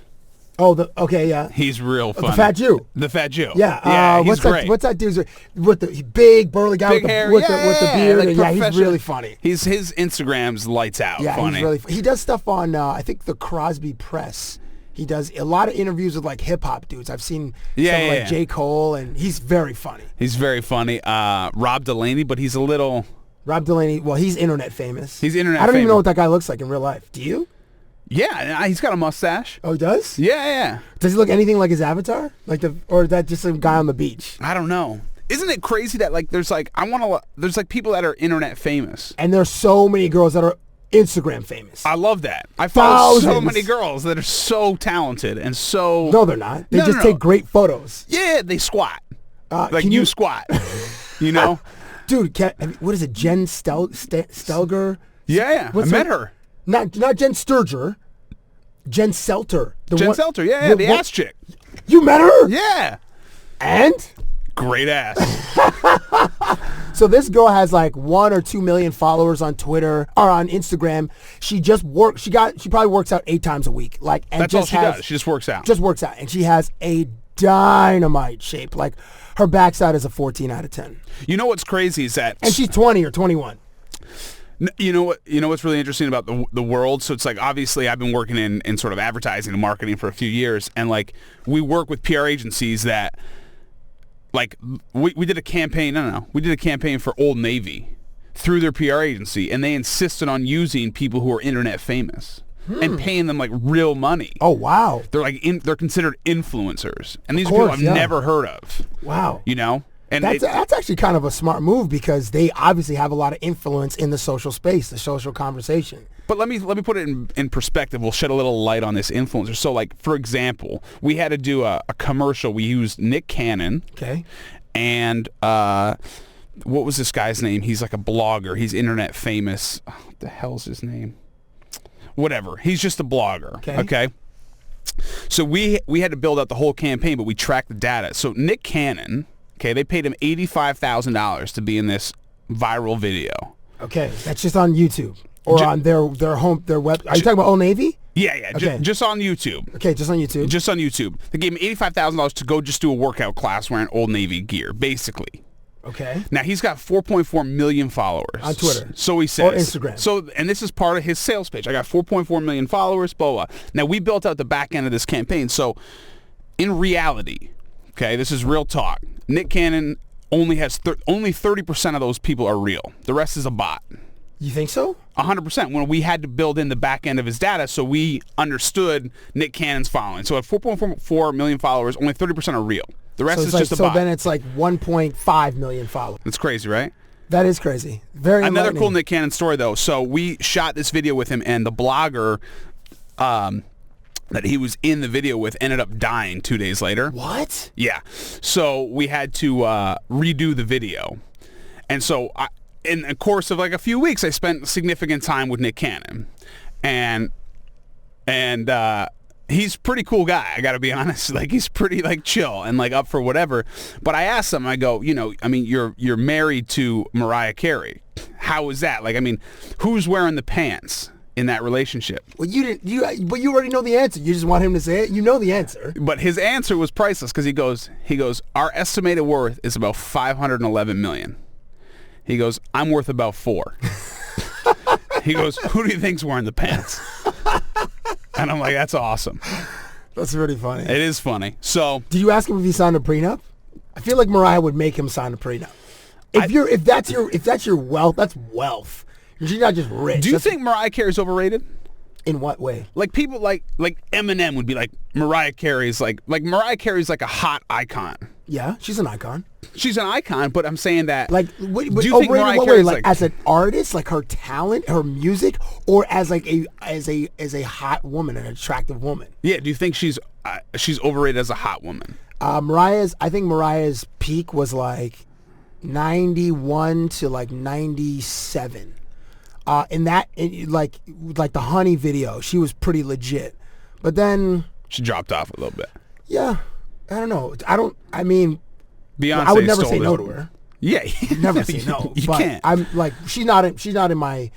Oh, okay, yeah. He's real funny. The Fat Jew. The Fat Jew. Yeah, he's great. What's that dude with the big burly guy big with hair, with the beard? He's really funny. His Instagram's lights out. Yeah, funny. He's really. He does stuff on I think the Crosby Press. He does a lot of interviews with hip hop dudes. I've seen some J. Cole, and he's very funny. He's very funny. Rob Delaney, but he's a little. Rob Delaney. Well, he's internet famous. He's internet. I don't famous. even know what that guy looks like in real life. Do you? Yeah, he's got a mustache. Oh, he does? Yeah. Does he look anything like his avatar? Or is that just some guy on the beach? I don't know. Isn't it crazy that there's people that are internet famous, and there's so many girls that are Instagram famous. I love that. I follow so many girls that are so talented and so. No, they're not. They just take great photos. Yeah, they squat. You squat. You know, dude. What is it? Jen Stelger? Yeah. I met her. Not Jen Sturger. Jen Selter. Selter. Yeah, the ass chick. You met her? Yeah. And? Great ass. So this girl has 1 or 2 million followers on Twitter or on Instagram. She just works. She probably works out 8 times a week. And that's all she does. She just works out. And she has a dynamite shape. Her backside is a 14 out of 10. You know what's crazy is that. And she's 20 or 21. You know what's really interesting about the world? So it's obviously I've been working in sort of advertising and marketing for a few years, and we work with PR agencies that we did a campaign. We did a campaign for Old Navy through their PR agency, and they insisted on using people who are internet famous. and paying them like real money. Oh wow! They're like they're considered influencers, and these are people I've never heard of. Wow. You know, and that's actually kind of a smart move because they obviously have a lot of influence in the social space, the social conversation. But let me put it in perspective. We'll shed a little light on this influencer. So, like for example, we had to do a commercial. We used Nick Cannon. Okay. And what was this guy's name? He's like a blogger. He's internet famous. Oh, what the hell's his name? Whatever. He's just a blogger. Okay. So we had to build out the whole campaign, but we tracked the data. So Nick Cannon, they paid him $85,000 to be in this viral video. Okay, that's just on YouTube or on their web. Are you talking about Old Navy? Yeah. Okay. Just on YouTube. Okay, just on YouTube. Just on YouTube. They gave him $85,000 to go just do a workout class wearing Old Navy gear, basically. Okay. Now he's got 4.4 million followers on Twitter. So he says. Or Instagram. So, and this is part of his sales page. I got 4.4 million followers. Blah blah. Now we built out the back end of this campaign. So, in reality, this is real talk. Nick Cannon only has only 30% of those people are real. The rest is a bot. You think so? 100%. When we had to build in the back end of his data, so we understood Nick Cannon's following. So at 4.4 million followers, only 30% are real. The rest is just a bot. So then it's like 1.5 million followers. That's crazy, right? That is crazy. Very Another cool Nick Cannon story, though. So we shot this video with him, and the blogger that he was in the video with ended up dying 2 days later. What? Yeah. So we had to redo the video. And so in the course of like a few weeks, I spent significant time with Nick Cannon. And he's a pretty cool guy, I got to be honest. Like, he's pretty, like, chill and, like, up for whatever. But I asked him, I go, you're married to Mariah Carey. How is that? Like, I mean, who's wearing the pants in that relationship? Well, but you already know the answer. You just want him to say it. You know the answer. But his answer was priceless because he goes, our estimated worth is about $511 million. He goes, I'm worth about 4. He goes, who do you think's wearing the pants? And I'm like, that's awesome. That's really funny. It is funny. So, did you ask him if he signed a prenup? I feel like Mariah would make him sign a prenup. If that's your wealth, that's wealth. She's not just rich. Do you think Mariah Carey's overrated? In what way? Like people like Eminem would be like Mariah Carey's like Mariah Carey's like a hot icon. Yeah, she's an icon. She's an icon, but I'm saying that. Like, do you think Mariah Carey's like as an artist, like her talent, her music, or as like a hot woman, an attractive woman? Yeah. Do you think she's overrated as a hot woman? I think Mariah's peak was like 91 to like 97. Like the Honey video, she was pretty legit, but then she dropped off a little bit. Yeah, I don't know. I mean, Beyonce I would never say it. no to her. Yeah, never say no. You but can't. I'm like, she's not on my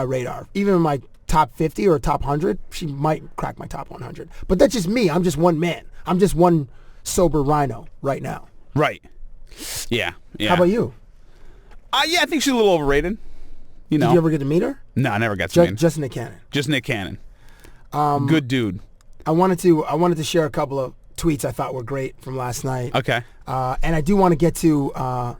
radar. Even in my top 50 or top 100, she might crack my top 100. But that's just me. I'm just one man. I'm just one sober rhino right now. Right. Yeah. How about you? Yeah, I think she's a little overrated. You know. Did you ever get to meet her? No, I never got to meet her. Just Nick Cannon. Just Nick Cannon. Good dude. I wanted to share a couple of tweets I thought were great from last night. Okay. And I do want to get to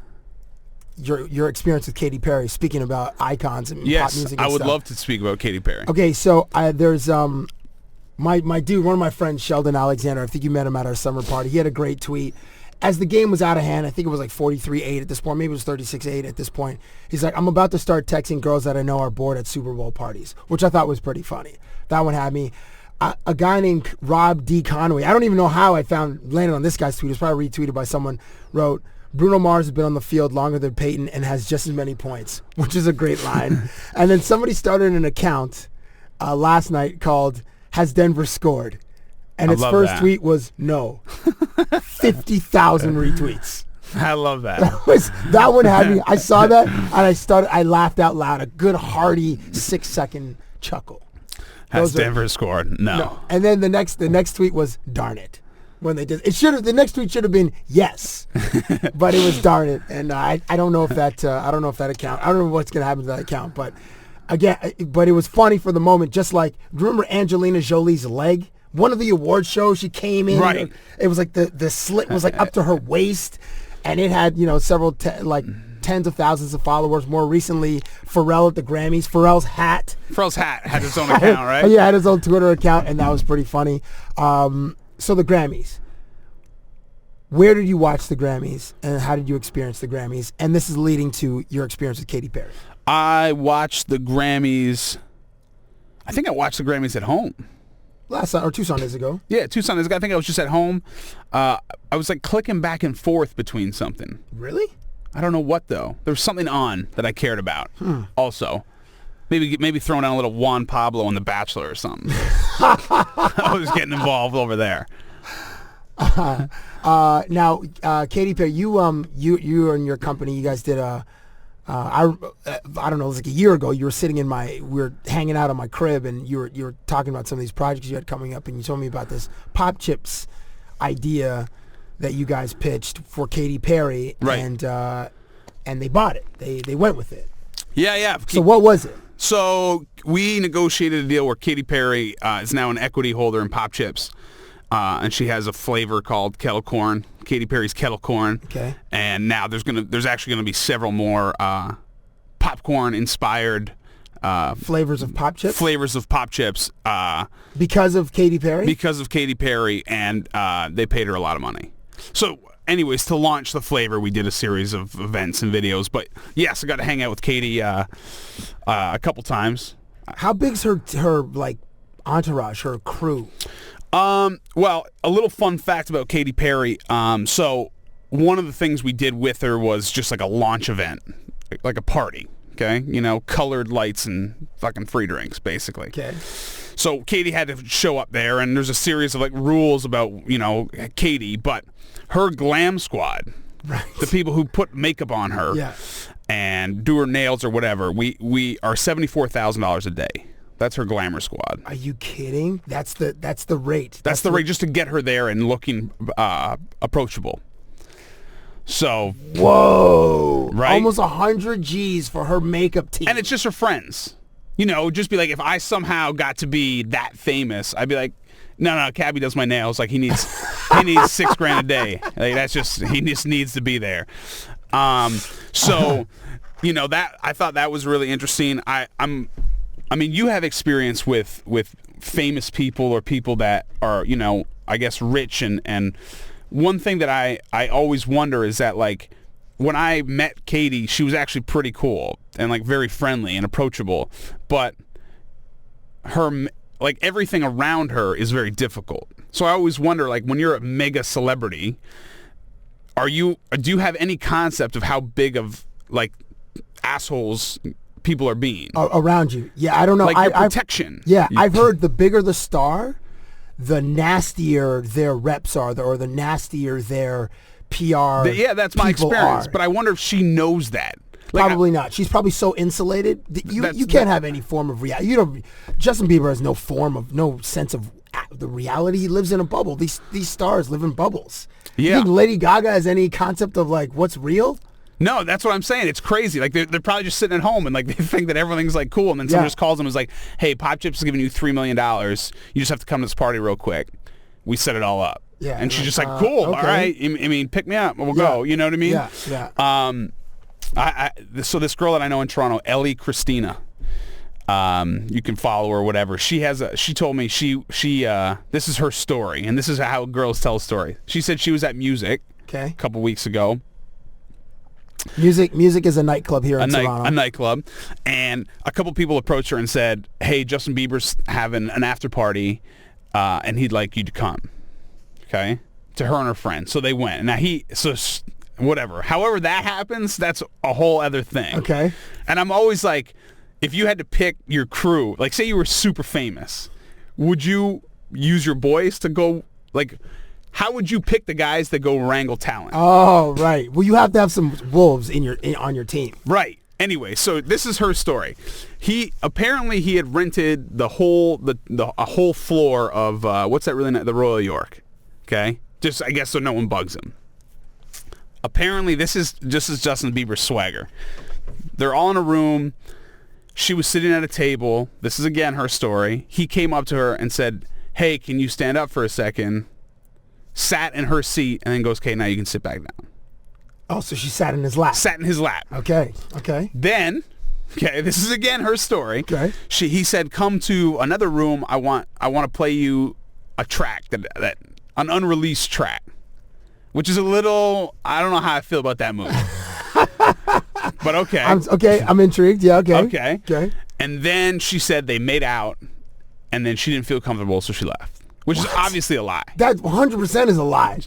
your experience with Katy Perry. Speaking about icons and pop music. I would love to speak about Katy Perry. Okay, so there's my dude, one of my friends, Sheldon Alexander. I think you met him at our summer party. He had a great tweet. As the game was out of hand, I think it was like 43-8 at this point. Maybe it was 36-8 at this point. He's like, I'm about to start texting girls that I know are bored at Super Bowl parties, which I thought was pretty funny. That one had me. A guy named Rob D. Conway, I don't even know how I landed on this guy's tweet. It was probably retweeted by someone, wrote, Bruno Mars has been on the field longer than Peyton and has just as many points, which is a great line. And then somebody started an account last night called Has Denver Scored? And its first tweet was no. 50,000 retweets. I love that. That one had me. I saw that and I laughed out loud. A good hearty 6-second chuckle. Has Denver scored? No. And then the next tweet was darn it. When they did the next tweet should have been yes. But it was darn it. And I don't know if that account, I don't know what's gonna happen to that account, but it was funny for the moment, just like remember Angelina Jolie's leg? One of the award shows, she came in. Right. It was like the slit was like up to her waist, and it had several tens of thousands of followers. More recently, Pharrell at the Grammys. Pharrell's hat had his own account, right? Yeah, had his own Twitter account, and that was pretty funny. So the Grammys. Where did you watch the Grammys, and how did you experience the Grammys? And this is leading to your experience with Katy Perry. I watched the Grammys. I think I watched the Grammys at home. Or 2 Sundays ago. Yeah, 2 Sundays ago. I think I was just at home. I was like clicking back and forth between something. Really? I don't know what though. There was something on that I cared about. Also, maybe throwing down a little Juan Pablo on The Bachelor or something. I was getting involved over there. Now, Katy Perry, you and your company, you guys did I don't know, it was like a year ago, you were sitting we were hanging out on my crib, and you were talking about some of these projects you had coming up, and you told me about this popchips idea that you guys pitched for Katy Perry, right? And they bought it. They went with it. Yeah. So what was it? So we negotiated a deal where Katy Perry is now an equity holder in popchips. And she has a flavor called kettle corn, Katy Perry's kettle corn. Okay. And now there's actually gonna be several more popcorn inspired flavors of pop chips. Flavors of pop chips. Because of Katy Perry. Because of Katy Perry, and they paid her a lot of money. So, anyways, to launch the flavor, we did a series of events and videos. But yes, I got to hang out with Katy a couple times. How big's her like entourage, her crew? Well, a little fun fact about Katy Perry. So one of the things we did with her was just like a launch event, like a party. Okay, colored lights and fucking free drinks, basically. Okay. So Katy had to show up there, and there's a series of like rules about Katy, but her glam squad, right, the people who put makeup on her, yeah, and do her nails or whatever, we are $74,000 a day. That's her glamour squad. Are you kidding? That's the rate. That's the rate just to get her there and looking approachable. So whoa, right? Almost 100 G's for her makeup team, and it's just her friends. Just be like, if I somehow got to be that famous, I'd be like, no, Cabbie does my nails. Like he needs $6,000 a day. Like he just needs to be there. So that I thought that was really interesting. I mean, you have experience with famous people or people that are, I guess rich, and one thing that I always wonder is that, like, when I met Katy, she was actually pretty cool and like very friendly and approachable, but her, like, everything around her is very difficult. So I always wonder, like, when you're a mega celebrity, do you have any concept of how big of, like, assholes people are being around you? Yeah, I don't know. Like protection. I've heard the bigger the star, the nastier their reps are, or the nastier their PR. That's my experience. But I wonder if she knows that. Like, probably not. She's probably so insulated. You can't have any form of reality. Justin Bieber has no sense of the reality. He lives in a bubble. These stars live in bubbles. Yeah. You think Lady Gaga has any concept of like what's real? No, that's what I'm saying. It's crazy. Like they're probably just sitting at home and like they think that everything's like cool, and then someone just calls them and is like, "Hey, popchips is giving you $3 million. You just have to come to this party real quick. We set it all up." Yeah, and she's just like, "Cool, okay. all right. I mean, pick me up, and we'll go." You know what I mean? Yeah. So this girl that I know in Toronto, Ellie Christina, you can follow her or whatever. She told me she this is her story, and this is how girls tell a story. She said she was at Music a couple weeks ago. Music is a nightclub here in Toronto. A nightclub, and a couple people approached her and said, "Hey, Justin Bieber's having an after party, and he'd like you to come." Okay, to her and her friend. So they went. Now whatever. However that happens, that's a whole other thing. Okay. And I'm always like, if you had to pick your crew, like say you were super famous, would you use your boys to go, like, how would you pick the guys that go wrangle talent? Oh, right. Well, you have to have some wolves on your team. Right. Anyway, so this is her story. He had rented a whole floor of what's that really? The Royal York. Okay, just I guess so no one bugs him. Apparently, this is just as Justin Bieber's swagger. They're all in a room. She was sitting at a table. This is again her story. He came up to her and said, "Hey, can you stand up for a second?" Sat in her seat and then goes, "Okay, now you can sit back down." Oh, so she sat in his lap. Sat in his lap. Okay. Then, this is again her story. Okay. He said, "Come to another room. I want to play you a track that an unreleased track," which is a little. I don't know how I feel about that movie. But okay. I'm intrigued. Yeah. Okay. Okay. And then she said they made out, and then she didn't feel comfortable, so she left. Which is obviously a lie. That 100% is a lie.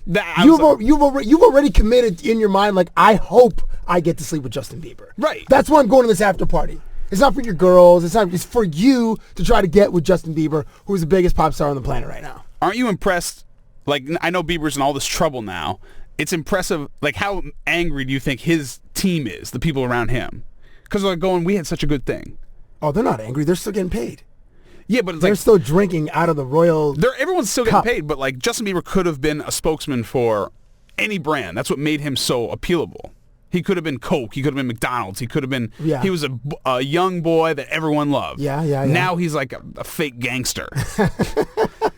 You've already committed in your mind, like, I hope I get to sleep with Justin Bieber. Right. That's why I'm going to this after party. It's not for your girls. It's for you to try to get with Justin Bieber, who's the biggest pop star on the planet right now. Aren't you impressed? Like, I know Bieber's in all this trouble now. It's impressive. Like, how angry do you think his team is, the people around him? Because they're going, we had such a good thing. Oh, they're not angry. They're still getting paid. Yeah, but they're still drinking out of the royal. Everyone's still cup. getting paid, but like Justin Bieber could have been a spokesman for any brand. That's what made him so appealable. He could have been Coke. He could have been McDonald's. He could have been. Yeah. He was a young boy that everyone loved. Yeah. Now he's like a fake gangster.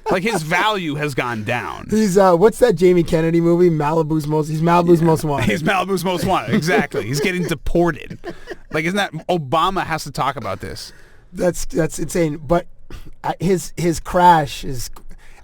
Like his value has gone down. He's what's that Jamie Kennedy movie? He's Malibu's most wanted. He's Malibu's most wanted. Exactly. He's getting deported. Like, isn't that Obama has to talk about this? That's insane. But his crash is.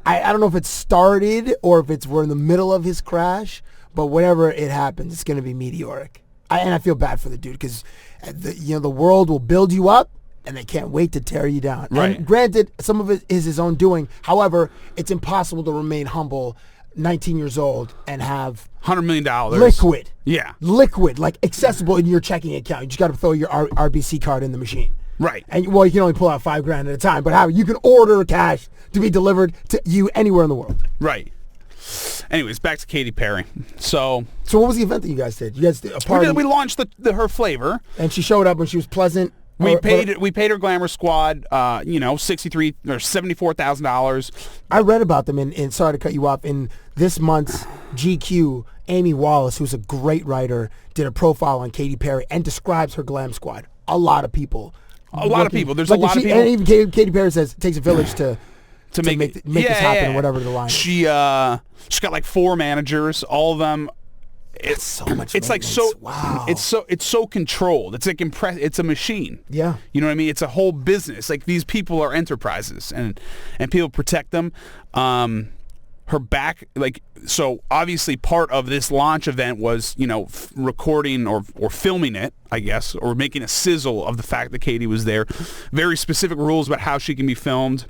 I don't know if it started or if we're in the middle of his crash. But whenever it happens, it's going to be meteoric. And I feel bad for the dude because the world will build you up. And they can't wait to tear you down. Right. And granted, some of it is his own doing. However, it's impossible to remain humble, 19 years old, and have $100 million. Liquid. Yeah. Liquid, like accessible in your checking account. You just got to throw your RBC card in the machine. Right. And you can only pull out $5,000 at a time. But how you can order cash to be delivered to you anywhere in the world. Right. Anyways, back to Katy Perry. So what was the event that you guys did? You guys did a party. We launched her flavor, and she showed up and she was pleasant. We paid her glamour squad, $63,000 or $74,000. I read about them, and sorry to cut you off. In this month's GQ, Amy Wallace, who's a great writer, did a profile on Katy Perry and describes her glam squad. A lot of people. There's a lot of people. And even Katy Perry says it takes a village to make this happen, or whatever the line is. She's got like 4 managers, all of them. It's so much. It's like wow. It's so controlled. It's like it's a machine. Yeah. You know what I mean? It's a whole business. Like these people are enterprises, and people protect them. Her back, like, so obviously part of this launch event was recording or filming it, I guess, or making a sizzle of the fact that Katy was there. Very specific rules about how she can be filmed.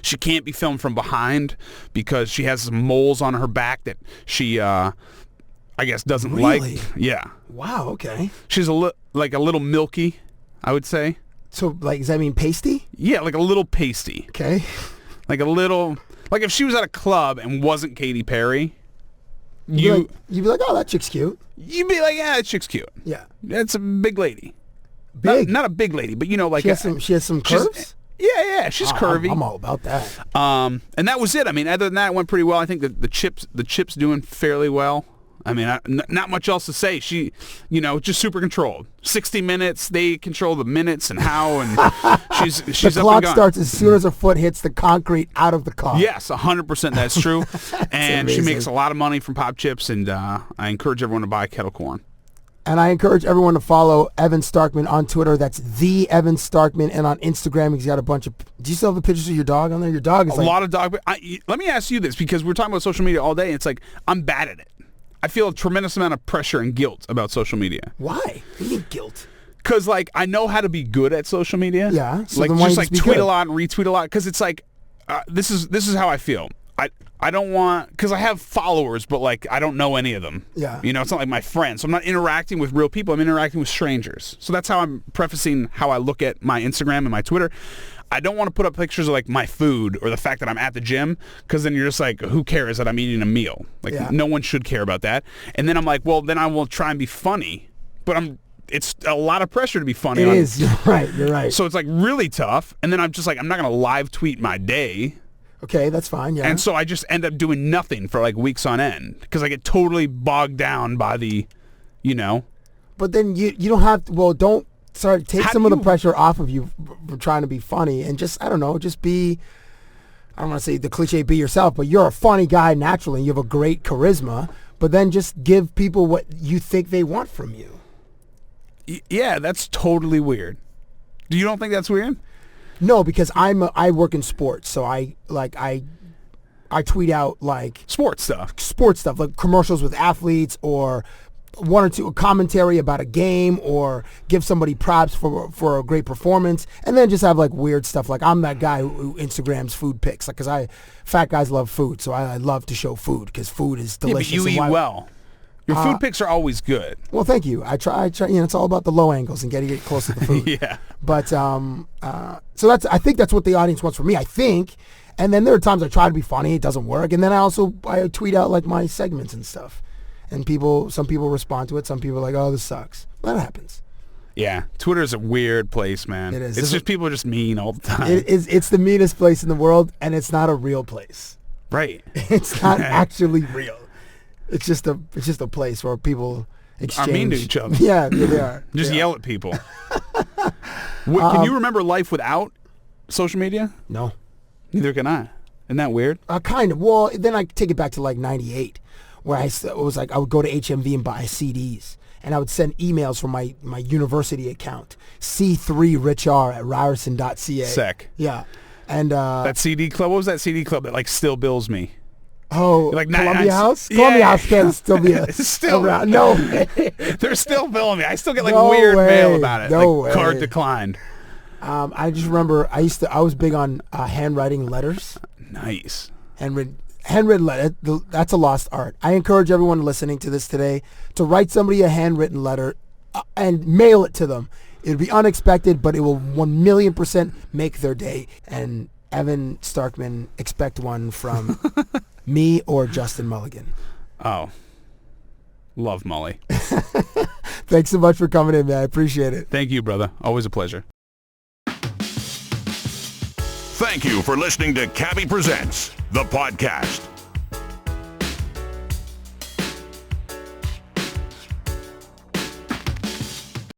She can't be filmed from behind because she has some moles on her back that she I guess doesn't like. Yeah. Wow. Okay. She's a little milky, I would say. So, like, does that mean pasty? Yeah, like a little pasty. Okay. Like a little, like if she was at a club and wasn't Katy Perry, you'd be like, oh, that chick's cute. You'd be like, yeah, that chick's cute. Yeah. That's a big lady. Big. Not a big lady, but like she has some curves. Yeah, she's curvy. I'm all about that. And that was it. I mean, other than that, it went pretty well. I think that the chips doing fairly well. I mean, not much else to say. She, just super controlled. 60 minutes, they control the minutes and how, and she's the clock starts as soon as her foot hits the concrete out of the car. Yes, 100% that's true. And she makes a lot of money from popchips, and I encourage everyone to buy kettle corn. And I encourage everyone to follow Evan Starkman on Twitter. That's the Evan Starkman. And on Instagram, he's got a bunch of... Do you still have the pictures of your dog on there? Your dog is a lot of dog... let me ask you this, because we're talking about social media all day, and it's like, I'm bad at it. I feel a tremendous amount of pressure and guilt about social media. Why? What do you mean guilt? Because, I know how to be good at social media. Yeah. So just tweet a lot and retweet a lot. Because it's like, this is how I feel. I don't want, because I have followers, but I don't know any of them. Yeah. It's not like my friends. So I'm not interacting with real people. I'm interacting with strangers. So that's how I'm prefacing how I look at my Instagram and my Twitter. I don't want to put up pictures of my food or the fact that I'm at the gym, because then you're just like, who cares that I'm eating a meal? No one should care about that. And then I'm like, well, then I will try and be funny, but it's a lot of pressure to be funny. It is. You're right. So it's really tough. And then I'm just I'm not going to live tweet my day. Okay, that's fine, yeah. And so I just end up doing nothing for weeks on end because I get totally bogged down by the, But then you don't have to, take some of the pressure off of you for trying to be funny and just, I don't know, just be, I don't want to say the cliche be yourself, but you're a funny guy naturally and you have a great charisma, but then just give people what you think they want from you. Yeah, that's totally weird. You don't think that's weird? No, because I work in sports, so I tweet out like sports stuff, like commercials with athletes or one or two commentary about a game or give somebody props for a great performance, and then just have like weird stuff. Like I'm that guy who Instagrams food pics, like because fat guys love food, so I love to show food because food is delicious. Yeah, but you eat well. Your food pics are always good. Well, thank you. I try. It's all about the low angles and getting it close to the food. Yeah. But so I think that's what the audience wants from me. I think. And then there are times I try to be funny, it doesn't work, and then I tweet out like my segments and stuff, and some people respond to it. Some people are like, "Oh, this sucks." That happens. Yeah, Twitter's a weird place, man. It is. It's just people are just mean all the time. It's the meanest place in the world, and it's not a real place. Right. It's not actually real. It's just a place where people exchange. Are mean to each other. Yeah, they are. Just yell at people. Can you remember life without social media? No. Neither can I. Isn't that weird? Kind of. Well, then I take it back to like 98, where I would go to HMV and buy CDs. And I would send emails from my university account, c3richr@ryerson.ca. Sick. Yeah. And that CD club, what was that CD club that like still bills me? Oh, like Columbia House? Yeah. Columbia House can still be still around. No. They're still billing me. I still get like weird mail about it. No like way. Card declined. I just remember I was big on handwriting letters. Nice. Handwritten letter, that's a lost art. I encourage everyone listening to this today to write somebody a handwritten letter and mail it to them. It'll be unexpected, but it will 1,000,000% make their day. And Evan Starkman, expect one from me or Justin Mulligan. Oh. Love Mully. Thanks so much for coming in, man. I appreciate it. Thank you, brother. Always a pleasure. Thank you for listening to Cabbie Presents, the podcast.